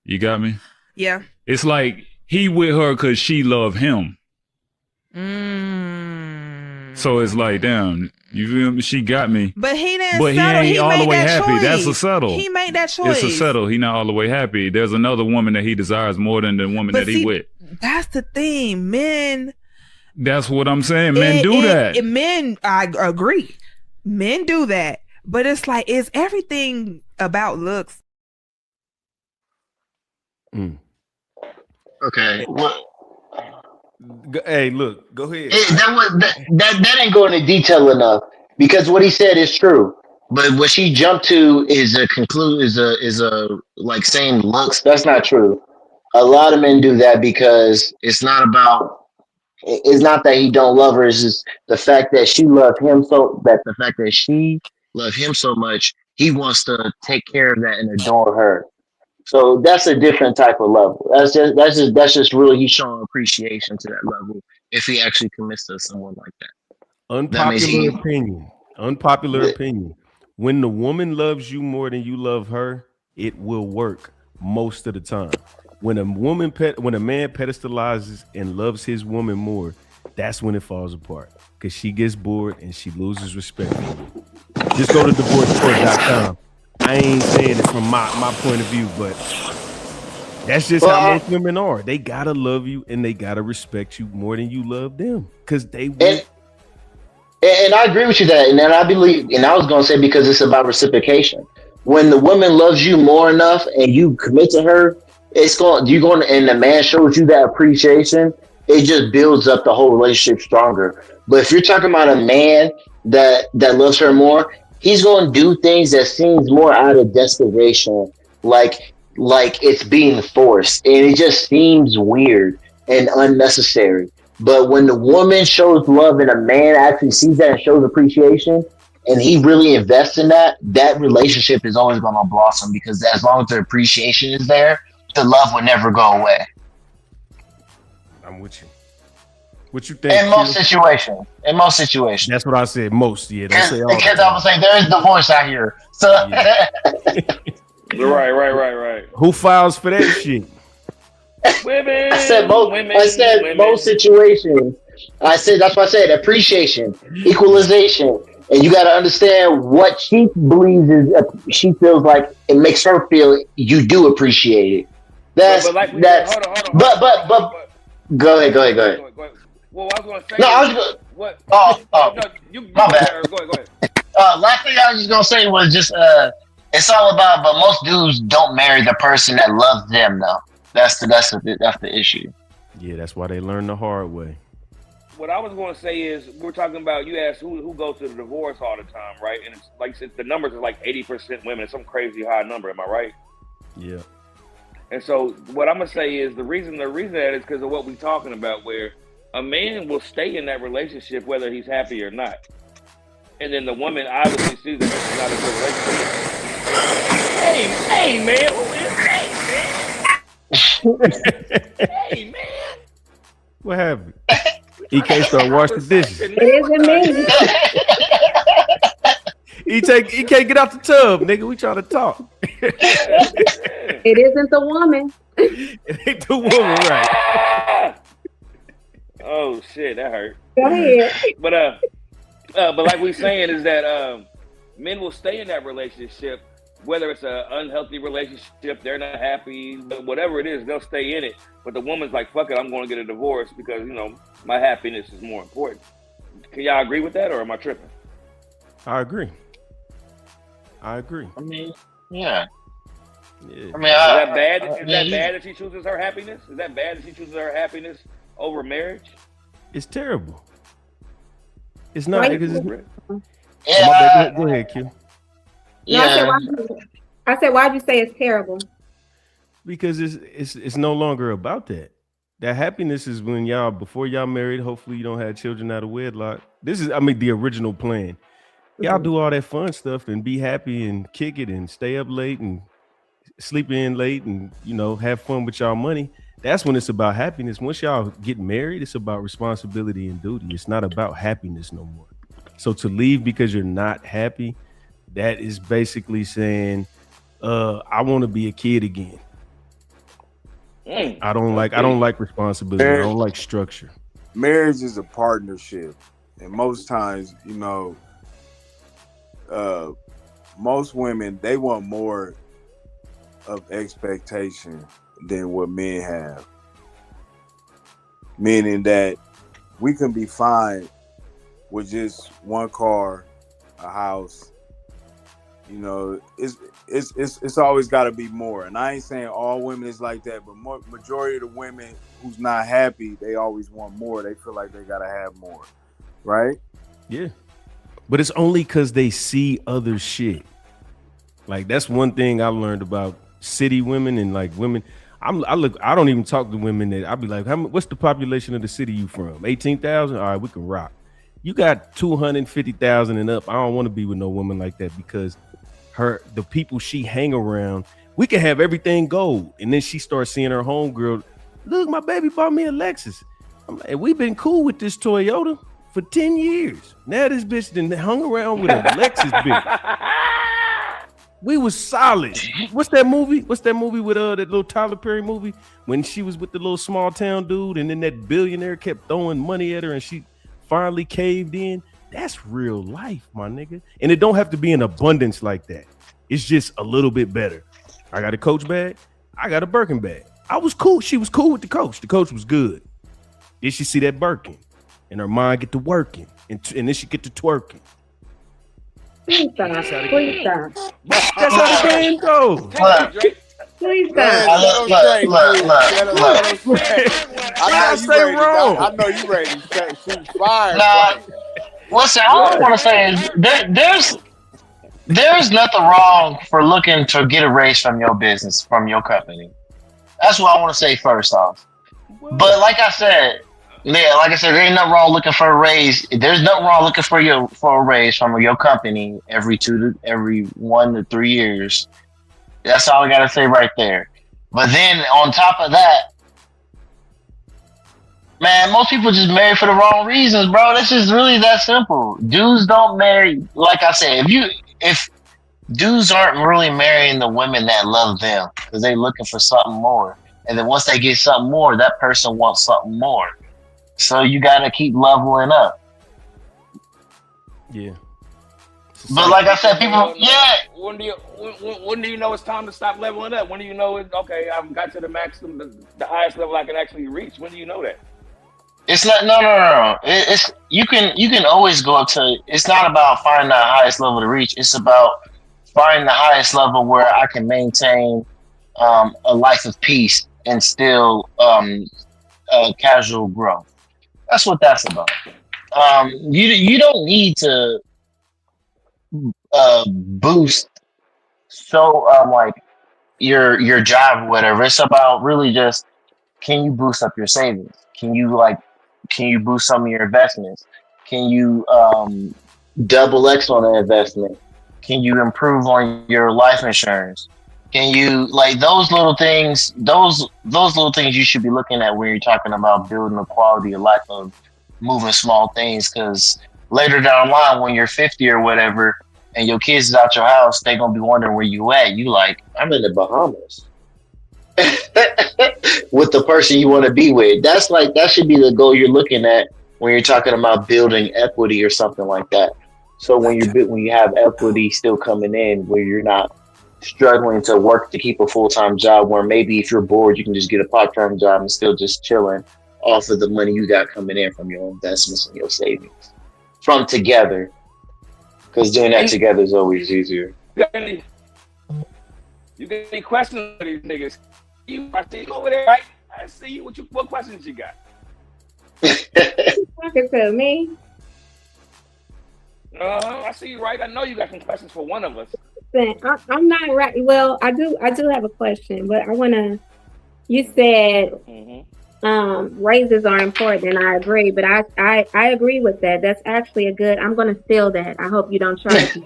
You got me? Yeah. It's like he with her because she love him. So it's like, damn, you feel me? She got me. But he didn't But settle. he ain't all the way happy. Choice. That's a settle. He made that choice. It's a settle. He not all the way happy. There's another woman that he desires more than the woman that he with. That's the thing. Men. That's what I'm saying. Men do that. Men, I agree. Men do that. But it's like, is everything about looks? Okay. Hey, look, go ahead. That didn't go into detail enough, because what he said is true. But what she jumped to is like saying looks. That's not true. A lot of men do that because it's not that he don't love her. It's just the fact that she loved him so much, he wants to take care of that and adore her. So that's a different type of level. That's just really he's showing appreciation to that level if he actually commits to someone like that. Unpopular opinion. When the woman loves you more than you love her, it will work most of the time. When a man pedestalizes and loves his woman more, that's when it falls apart, because she gets bored and she loses respect for you. Just go to divorcecourt.com. I ain't saying it from my point of view, but that's just how most women are. They gotta love you and they gotta respect you more than you love them, because they will. And I agree with you that, and then I believe, and I was gonna say, because it's about reciprocation. When the woman loves you more enough and you commit to her, and the man shows you that appreciation, it just builds up the whole relationship stronger. But if you're talking about a man that loves her more, he's going to do things that seems more out of desperation, like it's being forced, and it just seems weird and unnecessary. But when the woman shows love and a man actually sees that and shows appreciation, and he really invests in that relationship is always going to blossom, because as long as the appreciation is there, the love will never go away. I'm with you. What you think? In most situations. That's what I said. Most, yeah. Don't say all. Because I was saying there is divorce out here. So Right. Who files for that shit? Women. I said most situations. I said that's why I said appreciation, equalization, and you got to understand what she believes is. She feels like it makes her feel you do appreciate it. But go ahead. Well, I was going to say. No, I was going. What? Oh, my bad. Go ahead. Last thing I was just gonna say was just it's all about. But most dudes don't marry the person that loves them, though. That's the issue. Yeah, that's why they learn the hard way. What I was going to say is, we're talking about, you asked who goes to the divorce all the time, right? And it's like the numbers are like 80% women. It's some crazy high number. Am I right? Yeah. And so what I'm gonna say is the reason that is because of what we're talking about, where a man will stay in that relationship whether he's happy or not, and then the woman obviously sees that this is not a good relationship. Hey man, who is hey man? What happened? He can't start washing the dishes. It isn't me. He can't get out the tub, nigga. We trying to talk. It isn't the woman. It ain't the woman, right? Oh shit, that hurt. Go ahead. But like we saying is that men will stay in that relationship, whether it's an unhealthy relationship, they're not happy, whatever it is, they'll stay in it. But the woman's like, fuck it, I'm going to get a divorce because, you know, my happiness is more important. Can y'all agree with that, or am I tripping? I agree. I mean, yeah. Yeah. I mean, is that bad? Is that bad if she chooses her happiness? Is that bad if she chooses her happiness over marriage? It's terrible. It's not. Right. Because Yeah. Go ahead, Q. Yeah. I said, why'd you say it's terrible? Because it's no longer about that. That happiness is when y'all, before y'all married, hopefully you don't have children out of wedlock. This is, the original plan. Y'all do all that fun stuff and be happy and kick it and stay up late and sleep in late and, you know, have fun with y'all money. That's when it's about happiness. Once y'all get married, it's about responsibility and duty. It's not about happiness no more. So to leave because you're not happy, that is basically saying, I want to be a kid again. I don't like responsibility. I don't like structure. Marriage is a partnership, and most times, you know, most women, they want more of expectation than what men have. Meaning that we can be fine with just one car, a house. You know, it's always got to be more. And I ain't saying all women is like that, but majority of the women who's not happy, they always want more. They feel like they got to have more, right? Yeah. But it's only because they see other shit. Like, that's one thing I learned about city women and like women. I don't even talk to women that I'll be like, what's the population of the city you from? 18,000? All right, we can rock. You got 250,000 and up. I don't want to be with no woman like that because the people she hang around, we can have everything gold. And then she starts seeing her homegirl, look, my baby bought me a Lexus. I'm like, we've been cool with this Toyota for 10 years. Now this bitch done hung around with a Lexus bitch. We was solid. What's that movie with that little Tyler Perry movie when she was with the little small town dude and then that billionaire kept throwing money at her and she finally caved in? That's real life, my nigga. And it don't have to be in abundance like that. It's just a little bit better. I got a Coach bag. I got a Birkin bag. I was cool. She was cool with the Coach. The Coach was good. Then she see that Birkin and her mind get to working and then she get to twerking. Please stop. Please stop. That's how the game goes. Please stop. I know you ready to shoot fire. Listen, all I want to say is there's nothing wrong for looking to get a raise from your business, from your company. That's what I want to say first off. But like I said, there ain't nothing wrong looking for a raise. There's nothing wrong looking for a raise from your company every 1 to 3 years. That's all I gotta say right there. But then on top of that, man, most people just marry for the wrong reasons, bro. This is really that simple. Dudes don't marry, like I said, if dudes aren't really marrying the women that love them because they're looking for something more. And then once they get something more, that person wants something more. So you gotta keep leveling up. Yeah. But like I said, people, When do you know it's time to stop leveling up? When do you know okay, I've got to the maximum, the highest level I can actually reach? When do you know that? It's not no. It's you can always go up to. It's not about finding the highest level to reach. It's about finding the highest level where I can maintain a life of peace and still casual growth. That's what that's about. You don't need to boost so your job or whatever. It's about really just, can you boost up your savings? Can you boost some of your investments? Can you double X on an investment? Can you improve on your life insurance? Can you, like, those little things? Those little things you should be looking at when you're talking about building a quality of life of moving small things. Because later down the line, when you're 50 or whatever, and your kids is out your house, they gonna be wondering where you at. You like, I'm in the Bahamas with the person you want to be with. That should be the goal you're looking at when you're talking about building equity or something like that. So when you have equity still coming in, where you're not struggling to work to keep a full-time job, where maybe if you're bored, you can just get a part-time job and still just chilling off of the money you got coming in from your investments and your savings from together. Because doing that together is always easier. You got any questions for these niggas? I see you over there, right? I see you. What questions you got? Talking to me. I see you, right? I know you got some questions for one of us. I'm not right. Well, I do have a question, but I want to. You said raises are important, and I agree. But I agree with that. That's actually a good. I'm going to steal that. I hope you don't charge me.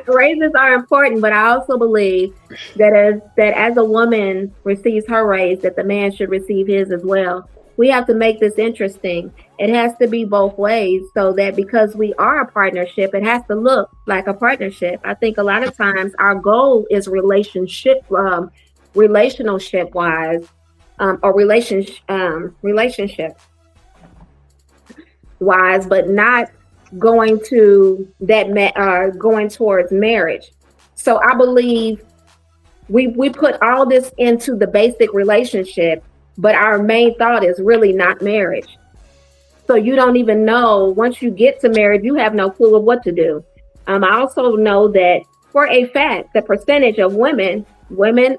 Raises are important, but I also believe that as a woman receives her raise, that the man should receive his as well. We have to make this interesting. It has to be both ways, so that because we are a partnership, it has to look like a partnership. I think a lot of times our goal is relationship wise, or relationship wise, but not going to that going towards marriage. So I believe we put all this into the basic relationship, but our main thought is really not marriage. So you don't even know, once you get to marriage, you have no clue of what to do. I also know that for a fact, the percentage of women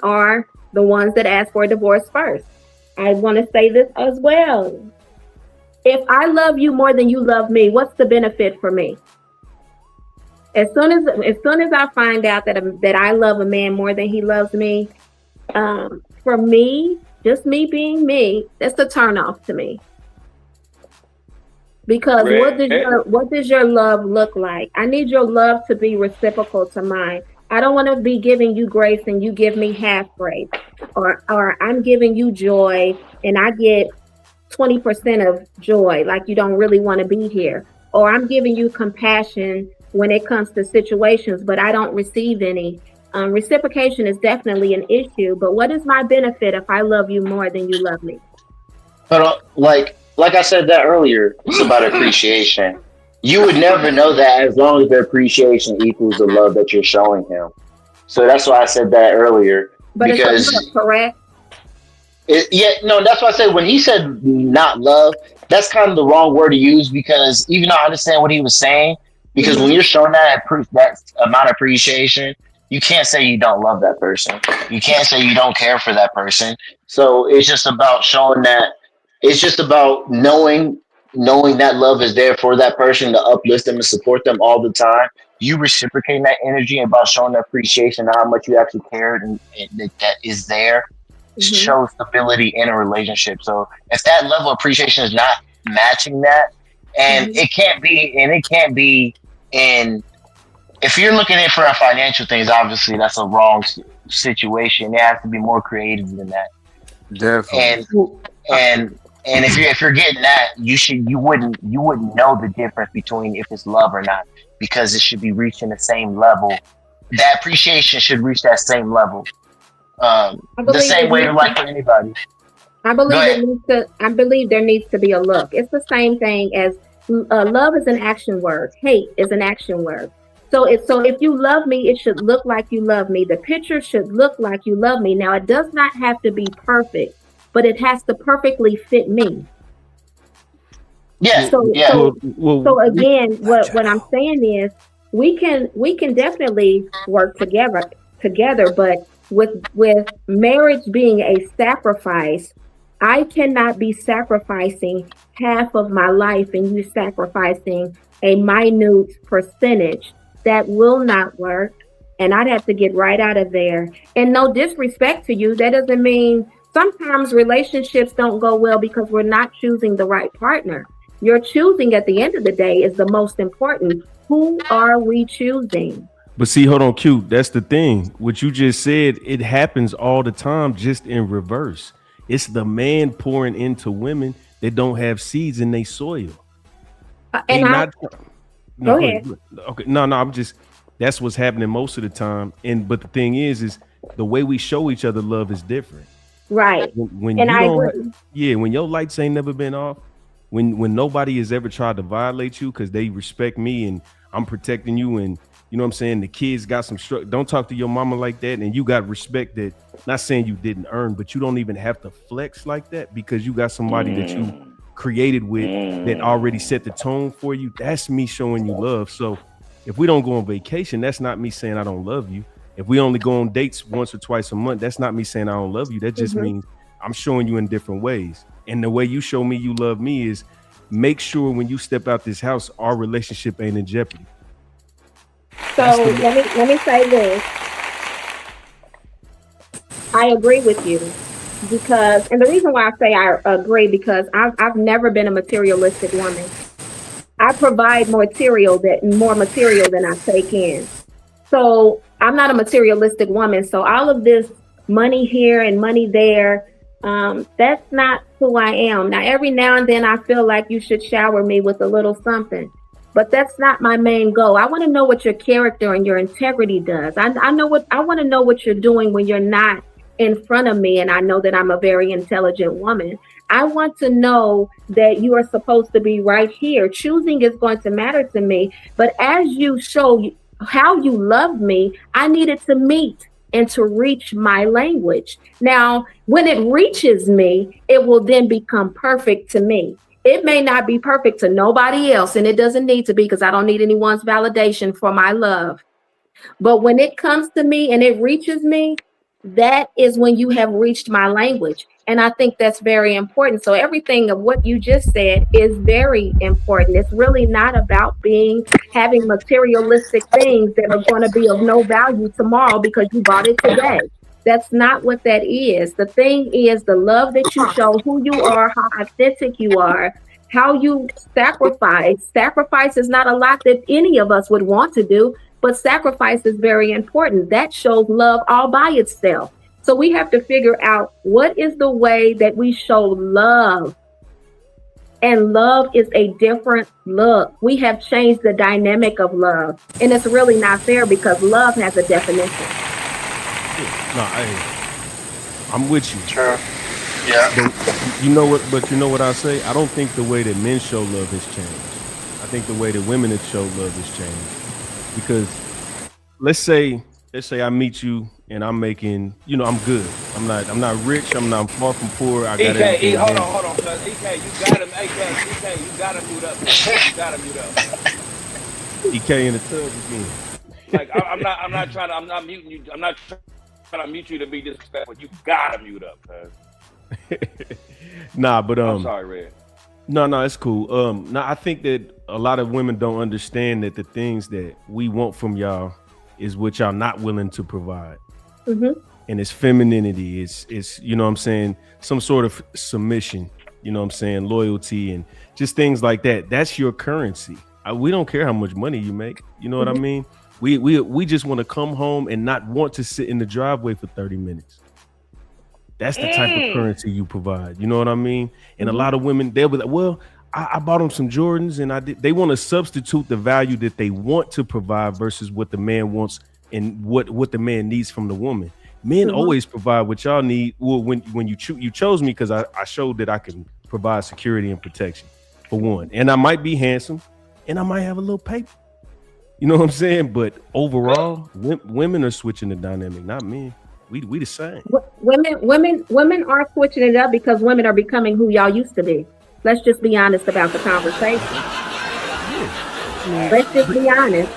are the ones that ask for a divorce first. I want to say this as well. If I love you more than you love me, what's the benefit for me? As soon as I find out that I love a man more than he loves me, for me, just me being me, that's a turn off to me. Because what does your love look like? I need your love to be reciprocal to mine. I don't want to be giving you grace and you give me half grace, or I'm giving you joy and I get 20% of joy, like you don't really want to be here, or I'm giving you compassion when it comes to situations, but I don't receive any. Reciprocation is definitely an issue, but what is my benefit if I love you more than you love me? But like I said that earlier, it's about appreciation. You would never know that as long as the appreciation equals the love that you're showing him. So that's why I said that earlier. But because it's correct. That's why I said when he said not love, that's kind of the wrong word to use, because even though I understand what he was saying, because when you're showing that amount of appreciation, you can't say you don't love that person. You can't say you don't care for that person. So it's just about showing that. It's just about knowing that love is there for that person, to uplift them and support them all the time. You reciprocating that energy about showing that appreciation and how much you actually care and that is there. Shows stability in a relationship. So if that level of appreciation is not matching that, and it can't be in, if you're looking in for financial things, obviously that's a wrong situation. It has to be more creative than that. Definitely. And if you're getting that, you wouldn't know the difference between if it's love or not, because it should be reaching the same level. That appreciation should reach that same level. The same way like for anybody. I believe there needs to be a look. It's the same thing as love is an action word. Hate is an action word. So if you love me, it should look like you love me. The picture should look like you love me. Now, it does not have to be perfect, but it has to perfectly fit me. Yeah. So again, what I'm saying is we can definitely work together, but with marriage being a sacrifice, I cannot be sacrificing half of my life and you sacrificing a minute percentage. That will not work. and I'd have to get right out of there. And no disrespect to you, that doesn't mean sometimes relationships don't go well because we're not choosing the right partner. Your choosing at the end of the day is the most important. Who are we choosing? But see, hold on, Q. That's the thing. What you just said, it happens all the time, just in reverse. It's the man pouring into women that don't have seeds in their soil. Go ahead. Okay, no, I'm just. That's what's happening most of the time. But the thing is the way we show each other love is different. Right. When and you I don't, agree. when your lights ain't never been off, when nobody has ever tried to violate you because they respect me and I'm protecting you, and you know what I'm saying, the kids got some don't talk to your mama like that, and you got respect that, not saying you didn't earn, but you don't even have to flex like that because you got somebody that you created with that already set the tone for you. That's me showing you love. So if we don't go on vacation, that's not me saying I don't love you. If we only go on dates once or twice a month, that's not me saying I don't love you. That just means I'm showing you in different ways. And the way you show me you love me is make sure when you step out this house, our relationship ain't in jeopardy. So let me say this. I agree with you because, and the reason why I say I agree because I've never been a materialistic woman. I provide more material than I take in. So I'm not a materialistic woman. So all of this money here and money there, that's not who I am. Now, every now and then I feel like you should shower me with a little something, but that's not my main goal. I want to know what your character and your integrity does. I want to know what you're doing when you're not in front of me. And I know that I'm a very intelligent woman. I want to know that you are supposed to be right here. Choosing is going to matter to me. But as you show how you love me, I needed to meet and to reach my language. Now, when it reaches me, it will then become perfect to me. It may not be perfect to nobody else, and it doesn't need to be because I don't need anyone's validation for my love. But when it comes to me and it reaches me, that is when you have reached my language. And I think that's very important. So everything of what you just said is very important. It's really not about having materialistic things that are going to be of no value tomorrow because you bought it today. That's not what that is. The thing is the love that you show, who you are, how authentic you are, how you sacrifice. Sacrifice is not a lot that any of us would want to do, but sacrifice is very important. That shows love all by itself. So we have to figure out what is the way that we show love. And love is a different look. We have changed the dynamic of love. And it's really not fair because love has a definition. No, I'm with you. Sure. Yeah. But you know what I say? I don't think the way that men show love has changed. I think the way that women have showed love has changed. Because let's say I meet you and I'm making, I'm good. I'm not rich. I'm far from poor. I got EK, hold on, cuz EK, you gotta mute up. You gotta mute up. EK in the tub again. Like I'm not muting you. I'm not trying to mute you to be disrespectful. You gotta mute up, cuz. Nah, but I'm sorry, Red. No, it's cool. Now I think that a lot of women don't understand that the things that we want from y'all is what y'all not willing to provide. Mm-hmm. And it's femininity. It's you know what I'm saying, some sort of submission, you know what I'm saying, loyalty and just things like that. That's your currency. We don't care how much money you make. You know what I mean? We just want to come home and not want to sit in the driveway for 30 minutes. That's the type of currency you provide. You know what I mean? And a lot of women, they'll be like, well, I bought them some Jordans and they want to substitute the value that they want to provide versus what the man wants and what the man needs from the woman. Men always provide what y'all need. Well, when you chose me because I showed that I can provide security and protection for one. And I might be handsome and I might have a little paper. You know what I'm saying? But overall, women are switching the dynamic, not men. We the same. Women are switching it up because women are becoming who y'all used to be. Let's just be honest about the conversation. Let's just be honest.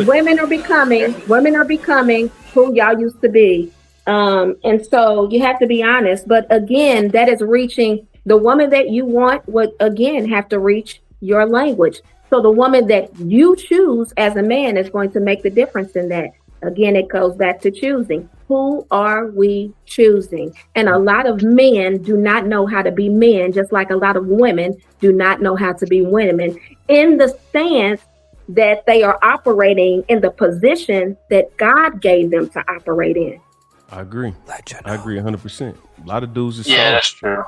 Women are becoming who y'all used to be. And so you have to be honest. But again, that is reaching the woman that you want would again have to reach your language. So the woman that you choose as a man is going to make the difference in that. Again, it goes back to choosing. Who are we choosing? And a lot of men do not know how to be men, just like a lot of women do not know how to be women, in the stance that they are operating in the position that God gave them to operate in. I agree. I agree 100%. A lot of dudes are Yeah, that's soft. true.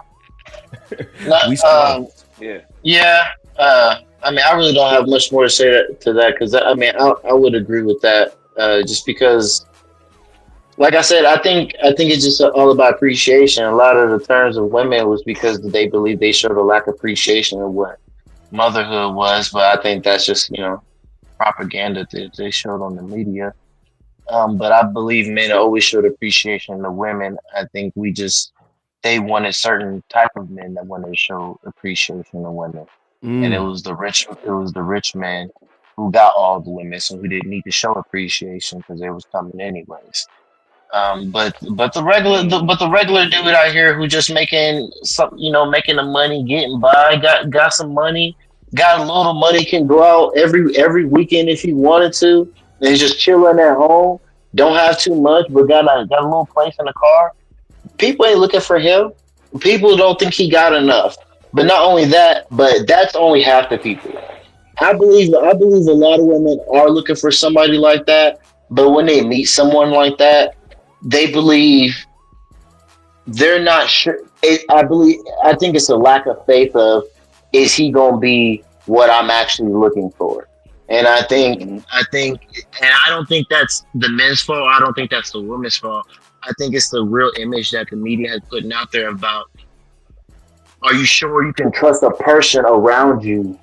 We strong. Yeah. I mean, I really don't have much more to say to that because I mean, I would agree with that. Just because, like I said, I think it's just all about appreciation. A lot of the terms of women was because they believe they showed a lack of appreciation of what motherhood was. But I think that's just propaganda that they showed on the media. But I believe men always showed appreciation to women. I think they wanted certain type of men that wanted to show appreciation to women. And it was the rich men who got all the women, so we didn't need to show appreciation because they was coming anyways. But the regular dude out here who just making making the money, getting by, got some money, got a little money, can go out every weekend if he wanted to, and he's just chilling at home, don't have too much, but got a little place in the car. People ain't looking for him. People don't think he got enough. But not only that, but that's only half the people. I believe a lot of women are looking for somebody like that, but when they meet someone like that, they believe they're not sure. I think it's a lack of faith of, is he going to be what I'm actually looking for? And I think, and I don't think that's the men's fault. I don't think that's the woman's fault. I think it's the real image that the media has put out there about, are you sure you can trust a person around you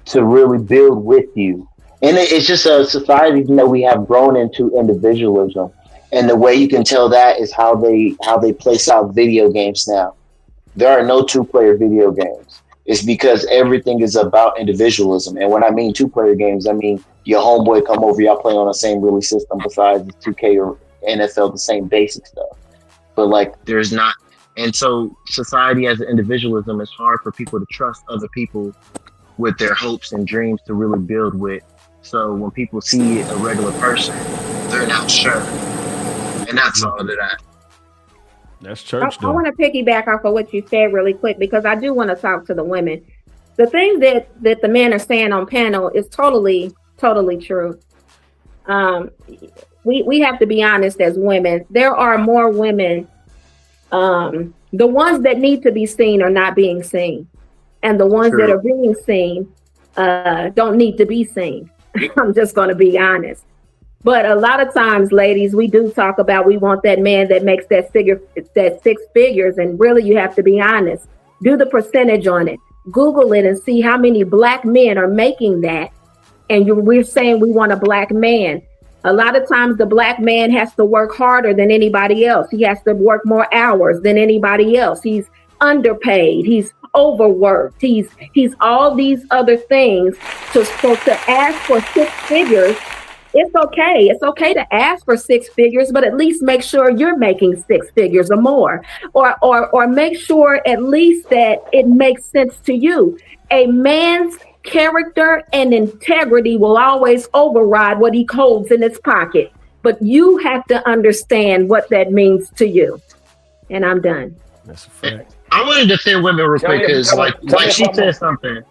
to really build with you? And it's just a society that we have grown into individualism. And the way you can tell that is how they place out video games now. There are no 2-player video games. It's because everything is about individualism. And when I mean 2-player games, I mean your homeboy come over, y'all play on the same release system besides 2K or NFL, the same basic stuff. But like there's not. And so society as an individualism, is hard for people to trust other people with their hopes and dreams to really build with. So when people see a regular person, they're not sure. And that's all of that. That's church. I want to piggyback off of what you said really quick, because I do want to talk to the women. The thing that the men are saying on panel is totally true. We have to be honest as women. There are more women. The ones that need to be seen are not being seen, and the ones that are being seen don't need to be seen. I'm just going to be honest. But a lot of times, ladies, we do talk about we want that man that makes that 6 figures, and really you have to be honest. Do the percentage on it. Google it and see how many black men are making that. And we're saying we want a black man. A lot of times the black man has to work harder than anybody else. He has to work more hours than anybody else. He's underpaid. He's overworked. He's all these other things. So to ask for 6 figures, it's okay. It's okay to ask for 6 figures, but at least make sure you're making 6 figures or more, or make sure at least that it makes sense to you. A man's character and integrity will always override what he holds in his pocket, but you have to understand what that means to you. And I'm done. That's a fact. I wanted to say women real quick because like she said something.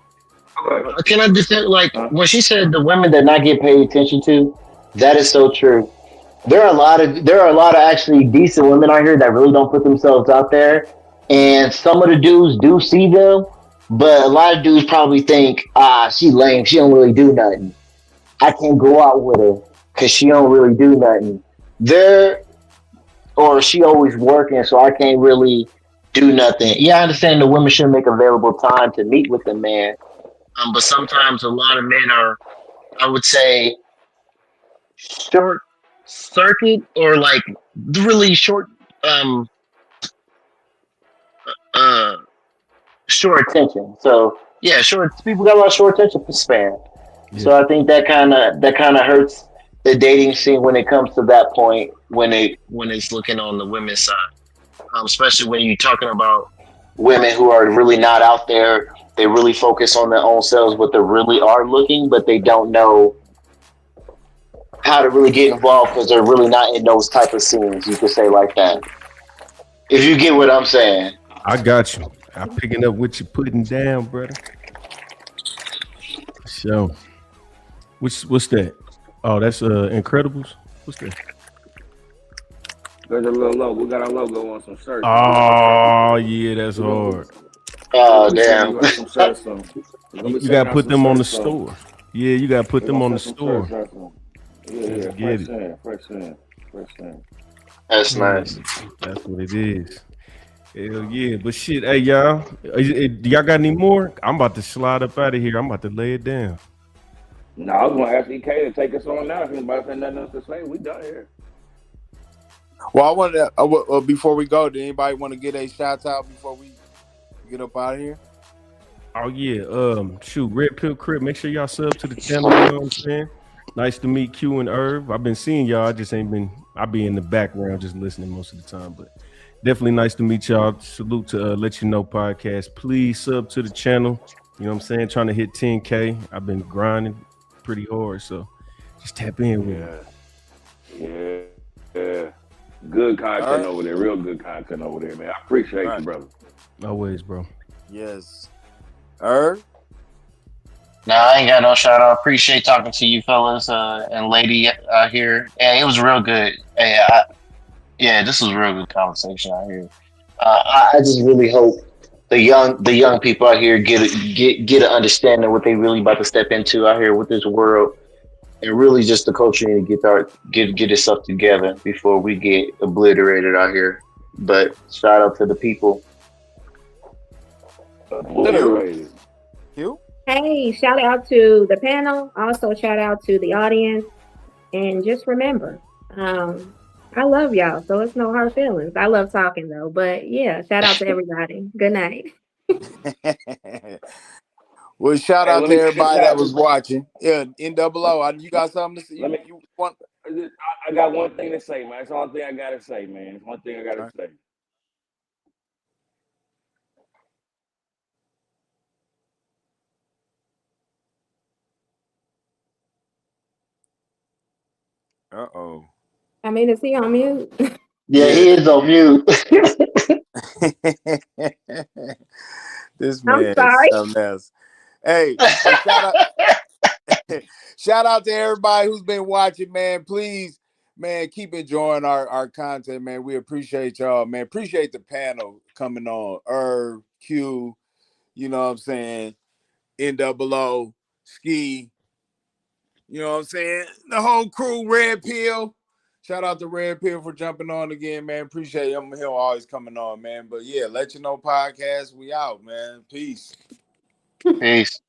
Can I just say, like, when she said the women that not get paid attention to, that is so true. There are a lot of actually decent women out here that really don't put themselves out there, and some of the dudes do see them, but a lot of dudes probably think, she lame, she don't really do nothing. I can't go out with her because she don't really do nothing. Or she always working, so I can't really do nothing. Yeah, I understand the women should make available time to meet with the man. But sometimes a lot of men are, I would say, short circuit or like really short attention. So yeah, people got a lot of short attention span. Yeah. So I think that kind of hurts the dating scene when it comes to that point, when it's looking on the women's side, especially when you're talking about women who are really not out there. They really focus on their own selves, but they really are looking, but they don't know how to really get involved because they're really not in those type of scenes. You could say like that. If you get what I'm saying. I got you. I'm picking up what you're putting down, brother. So, what's that? Oh, that's Incredibles. What's that? There's a little logo. We got our logo on some shirts. Oh yeah, that's hard. Oh damn! You gotta put them on the store. Yeah, you gotta put them on the store. Yeah, Get it. fresh in. That's nice. That's what it is. Hell yeah, but shit, hey y'all, do y'all got any more? I'm about to slide up out of here. I'm about to lay it down. No, I was gonna ask EK to take us on now. If anybody had nothing else to say, we done here. Well, I wanted to, before we go, did anybody want to get a shout out before we get up out of here? Oh yeah, shoot, Red Pill Crip. Make sure y'all sub to the channel. You know what I'm saying? Nice to meet Q and Irv. I've been seeing y'all. I just ain't been. I be in the background just listening most of the time, but definitely nice to meet y'all. Salute to Let You Know podcast. Please sub to the channel. You know what I'm saying? Trying to hit 10K. I've been grinding pretty hard, so just tap in with me. Yeah. Good content over there. Real good content over there, man. I appreciate you, brother. Always, bro. Yes. Nah, I ain't got no shout out. Appreciate talking to you fellas and lady out here. Yeah, it was real good. This was a real good conversation out here. I just really hope the young people out here get an understanding of what they really about to step into out here with this world, and really just the culture need to get itself together before we get obliterated out here. But shout out to the people. Obliterated. You? Hey, shout out to the panel. Also, shout out to the audience. And just remember, I love y'all, so it's no hard feelings. I love talking though, but yeah, shout out to everybody. Good night. Well, shout out to everybody that was watching. Yeah, NOO. You got something to say? You want? I got one thing to say, man. It's the only thing I gotta say, man. It's one thing I gotta say. Uh-oh. I mean, is he on mute? Yeah, he is on mute. This man is something else. Hey, shout out to everybody who's been watching, man. Please, man, keep enjoying our content, man. We appreciate y'all, man. Appreciate the panel coming on. Irv, Q, you know what I'm saying? NOO, Ski. You know what I'm saying? The whole crew, Red Pill. Shout out to Red Pill for jumping on again, man. Appreciate him always coming on, man. But yeah, Let You Know podcast. We out, man. Peace. Peace.